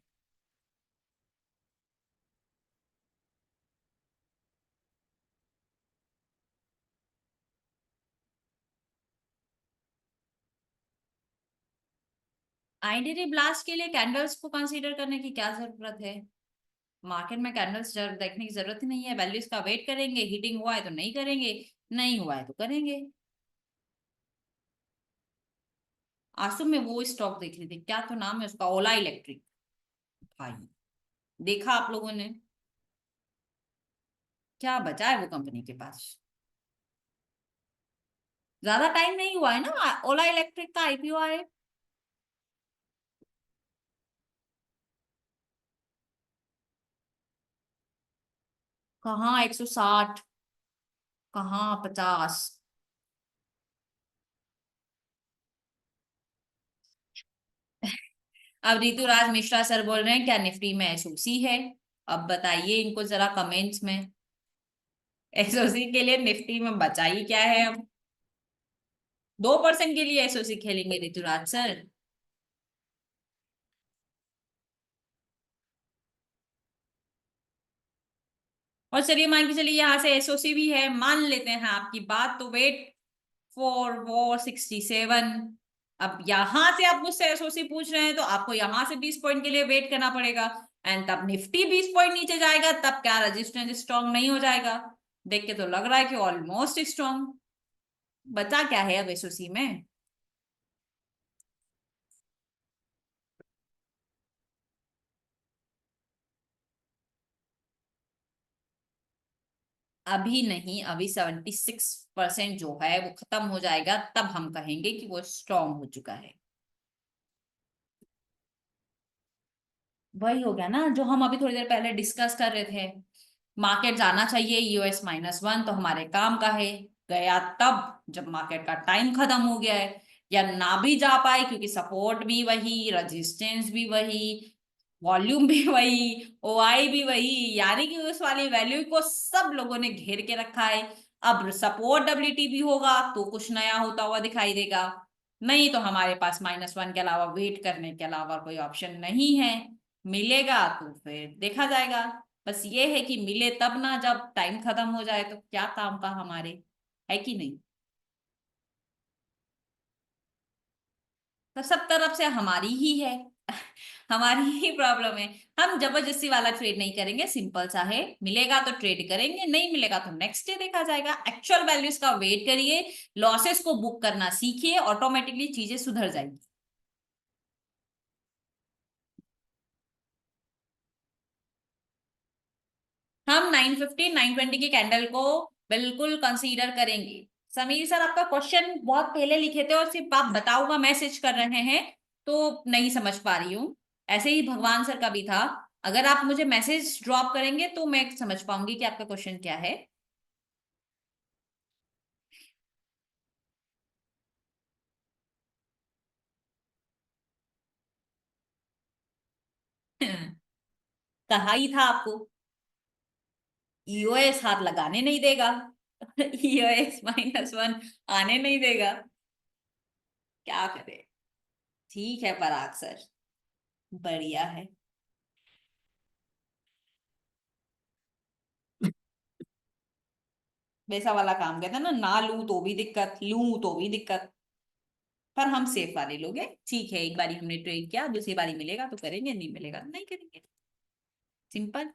IDD ब्लास्ट के लिए कैंडल्स को कंसीडर करने की क्या जरूरत है? मार्केट में कैंडल्स देखने की जरूरत ही नहीं है। वैल्यूज का वेट करेंगे, हिटिंग हुआ है तो नहीं करेंगे, नहीं हुआ है तो करेंगे। आसू में वो स्टॉक देख रही थी, क्या तो नाम है उसका, ओला इलेक्ट्रिक। भाई देखा आप लोगों ने, क्या बचा है वो कंपनी के पास? ज्यादा टाइम नहीं हुआ है ना ओला इलेक्ट्रिक का IPO आए। कहाँ 160, कहाँ 50। अब ऋतुराज मिश्रा सर बोल रहे हैं क्या निफ्टी में SOC है? अब बताइए इनको जरा कमेंट्स में, SOC के लिए निफ्टी में बचा ही क्या है अब? 2% के लिए SOC खेलेंगे ऋतुराज सर? और चलिए मान के चलिए यहाँ से SOC भी है, मान लेते हैं आपकी बात, तो वेट फॉर वो 67। अब यहां से आप मुझसे SOC पूछ रहे हैं तो आपको यहां से 20 पॉइंट के लिए वेट करना पड़ेगा। एंड तब निफ्टी 20 पॉइंट नीचे जाएगा, तब क्या रेजिस्टेंस स्ट्रॉन्ग नहीं हो जाएगा? देख के तो लग रहा है कि ऑलमोस्ट स्ट्रॉन्ग। बचा क्या है अब SOC में? अभी नहीं, अभी 76% जो है वो खत्म हो जाएगा, तब हम कहेंगे कि वो स्ट्रॉन्ग हो चुका है। वही हो गया ना जो हम अभी थोड़ी देर पहले डिस्कस कर रहे थे, मार्केट जाना चाहिए US-1 तो हमारे काम का है। गया तब जब मार्केट का टाइम खत्म हो गया है, या ना भी जा पाए क्योंकि सपोर्ट भी वही, रेजिस्टेंस भी वही, वॉल्यूम भी वही, OI भी वही, यानी कि उस वाली वैल्यू को सब लोगों ने घेर के रखा है। अब सपोर्ट WT भी होगा तो कुछ नया होता हुआ दिखाई देगा, नहीं तो हमारे पास -1 के अलावा वेट करने के अलावा कोई ऑप्शन नहीं है। मिलेगा तो फिर देखा जाएगा। बस ये है कि मिले तब ना जब टाइम खत्म हो जाए, तो क्या काम का हमारे, है कि नहीं। तो सब तरफ से हमारी ही है हमारी ही प्रॉब्लम है। हम जबरदस्ती वाला ट्रेड नहीं करेंगे, सिंपल सा है, मिलेगा तो ट्रेड करेंगे, नहीं मिलेगा तो नेक्स्ट डे देखा जाएगा। एक्चुअल वैल्यूज का वेट करिए, लॉसेस को बुक करना सीखिए, ऑटोमेटिकली चीजें सुधर जाएंगी। हम 950 920 की कैंडल को बिल्कुल कंसीडर करेंगे। समीर सर आपका क्वेश्चन बहुत पहले लिखे थे और सिर्फ आप बताऊंगा मैसेज कर रहे हैं, तो नहीं समझ पा रही हूँ। ऐसे ही भगवान सर का भी था, अगर आप मुझे मैसेज ड्रॉप करेंगे तो मैं समझ पाऊंगी कि आपका क्वेश्चन क्या है। कहा ही था आपको, EOS हाथ लगाने नहीं देगा EOS-1 आने नहीं देगा, क्या करे। ठीक है पराग सर, बढ़िया है। वैसा वाला काम कहता है ना लूं तो भी दिक्कत, लूं तो भी दिक्कत, पर हम सेफ वाले लोग हैं। ठीक है, एक बारी हमने ट्रेड किया, दूसरी बारी मिलेगा तो करेंगे, नहीं मिलेगा तो नहीं करेंगे, सिंपल।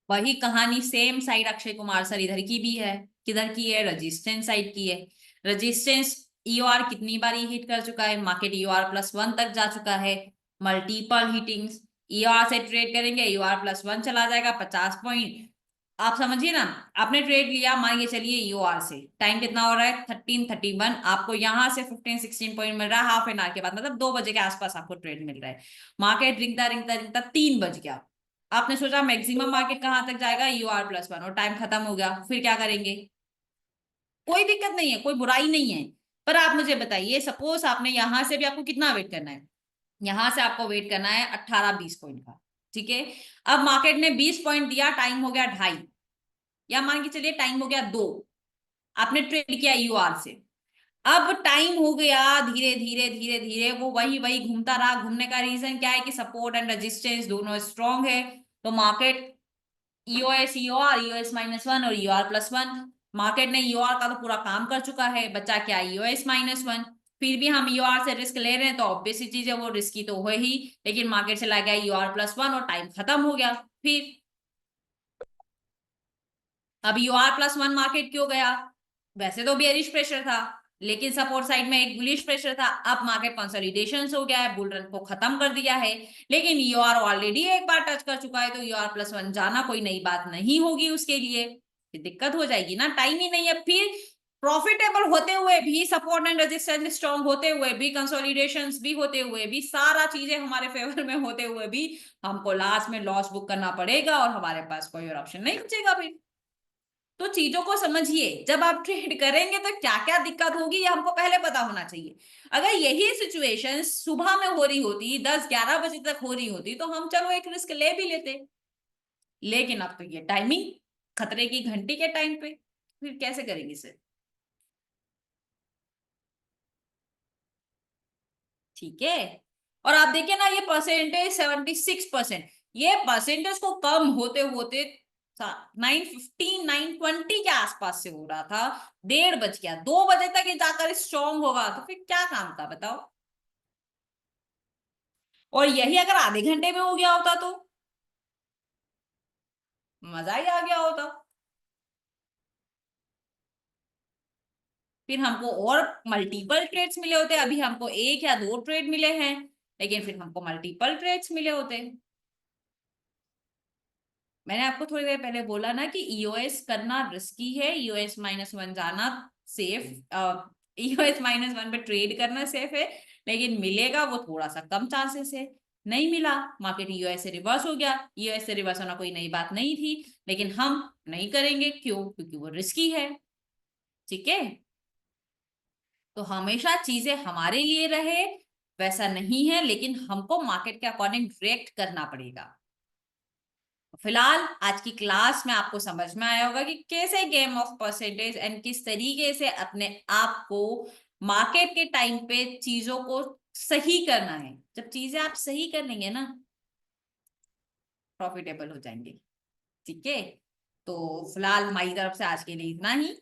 वही कहानी same side Akshay Kumar sir इधर की भी है। किधर की है, रजिस्टेंस साइड की है। रजिस्टेंस EOR कितनी बारी हिट कर चुका है, मार्केट EOR+1 तक जा चुका है, मल्टीपल हिटिंग्स। EOR से ट्रेड करेंगे, EOR+1 चला जाएगा 50 पॉइंट। आप समझिए ना, आपने ट्रेड लिया मान के चलिए EOR से, टाइम कितना हो रहा है 13:31, आपको यहाँ से 15-16 पॉइंट मिल रहा है हाफ एन आवर के बाद, मतलब 2 बजे के आसपास आपको ट्रेड मिल रहा है। मार्केट रिंगता रिंगता रिंगता 3 बज गया, आपने सोचा मैक्सिमम मार्केट कहां तक जाएगा, EOR+1, और टाइम खत्म हो गया, फिर क्या करेंगे। कोई दिक्कत नहीं है, कोई बुराई नहीं है, पर आप मुझे बताइए, सपोज आपने यहां से भी, आपको कितना वेट करना है, यहां से आपको वेट करना है 18-20 पॉइंट का, ठीक है। अब मार्केट ने 20 पॉइंट दिया, टाइम हो गया 2:30, या मान के चलिए टाइम हो गया 2, आपने ट्रेड किया EOR से। अब टाइम हो गया, धीरे धीरे धीरे धीरे वो वही वही घूमता रहा। घूमने का रीजन क्या है कि सपोर्ट एंड रेजिस्टेंस दोनों स्ट्रॉन्ग है, तो मार्केट EOS-1 और EOR+1, मार्केट ने EOR का तो पूरा काम कर चुका है, बचा क्या EOS-1। फिर भी हम EOR से रिस्क ले रहे हैं, तो ऑब्वियस सी चीज है वो रिस्की तो है ही, लेकिन मार्केट चला गया EOR+1 और टाइम खत्म हो गया। फिर अब EOR+1 मार्केट क्यों गया, वैसे तो बेयरिश प्रेशर था, लेकिन सपोर्ट साइड में एक बुलिश प्रेशर था। अब मार्केट कंसोलिडेशन हो गया है, बुल रन को खत्म कर दिया है, लेकिन EOR ऑलरेडी एक बार टच कर चुका है, तो EOR+1 जाना कोई नई बात नहीं होगी उसके लिए, फिर दिक्कत हो जाएगी ना, टाइम ही नहीं है। फिर प्रॉफिटेबल होते हुए भी, सपोर्ट एंड रेजिस्टेंस स्ट्रॉन्ग होते हुए भी, कंसोलिडेशन भी होते हुए भी, सारा चीजें हमारे फेवर में होते हुए भी, हमको लास्ट में लॉस बुक करना पड़ेगा और हमारे पास कोई और ऑप्शन नहीं बचेगा फिर। तो चीजों को समझिए, जब आप ट्रेड करेंगे तो क्या क्या दिक्कत होगी ये हमको पहले पता होना चाहिए। अगर यही सिचुएशन सुबह में हो रही होती, 10-11 बजे तक हो रही होती, तो हम चलो एक रिस्क ले भी लेते, लेकिन अब तो ये टाइमिंग खतरे की घंटी के टाइम पे, फिर कैसे करेंगे सर। ठीक है, और आप देखिए ना, ये परसेंटेज 76%, ये परसेंटेज को कम होते होते 915 920 के आसपास से हो रहा था, 1:30 बज गया, 2 बजे तक ये जाकर स्ट्रॉन्ग होगा, तो फिर क्या काम था बताओ। और यही अगर आधे घंटे में हो गया होता तो मजा ही आ गया होता। फिर हमको और मल्टीपल ट्रेड्स मिले होते, अभी हमको 1 या 2 ट्रेड मिले हैं, लेकिन फिर हमको मल्टीपल ट्रेड्स मिले होते। मैंने आपको थोड़ी देर पहले बोला ना कि ईओएस करना रिस्की है, ईओएस -1 जाना सेफ, ईओएस -1 पे ट्रेड करना सेफ है, लेकिन मिलेगा वो थोड़ा सा कम चांसेस है। नहीं मिला, मार्केट ईओएस से रिवर्स हो गया। ईओएस से रिवर्स होना कोई नई बात नहीं थी, लेकिन हम नहीं करेंगे, क्यों? क्योंकि वो रिस्की है। ठीक है, तो हमेशा चीजें हमारे लिए रहे वैसा नहीं है, लेकिन हमको मार्केट के अकॉर्डिंग रिएक्ट करना पड़ेगा। फिलहाल आज की क्लास में आपको समझ में आया होगा कि कैसे गेम ऑफ परसेंटेज एंड किस तरीके से अपने आप को मार्केट के टाइम पे चीजों को सही करना है। जब चीजें आप सही कर लेंगे ना, प्रॉफिटेबल हो जाएंगे। ठीक है, तो फिलहाल हमारी तरफ से आज के लिए इतना ही।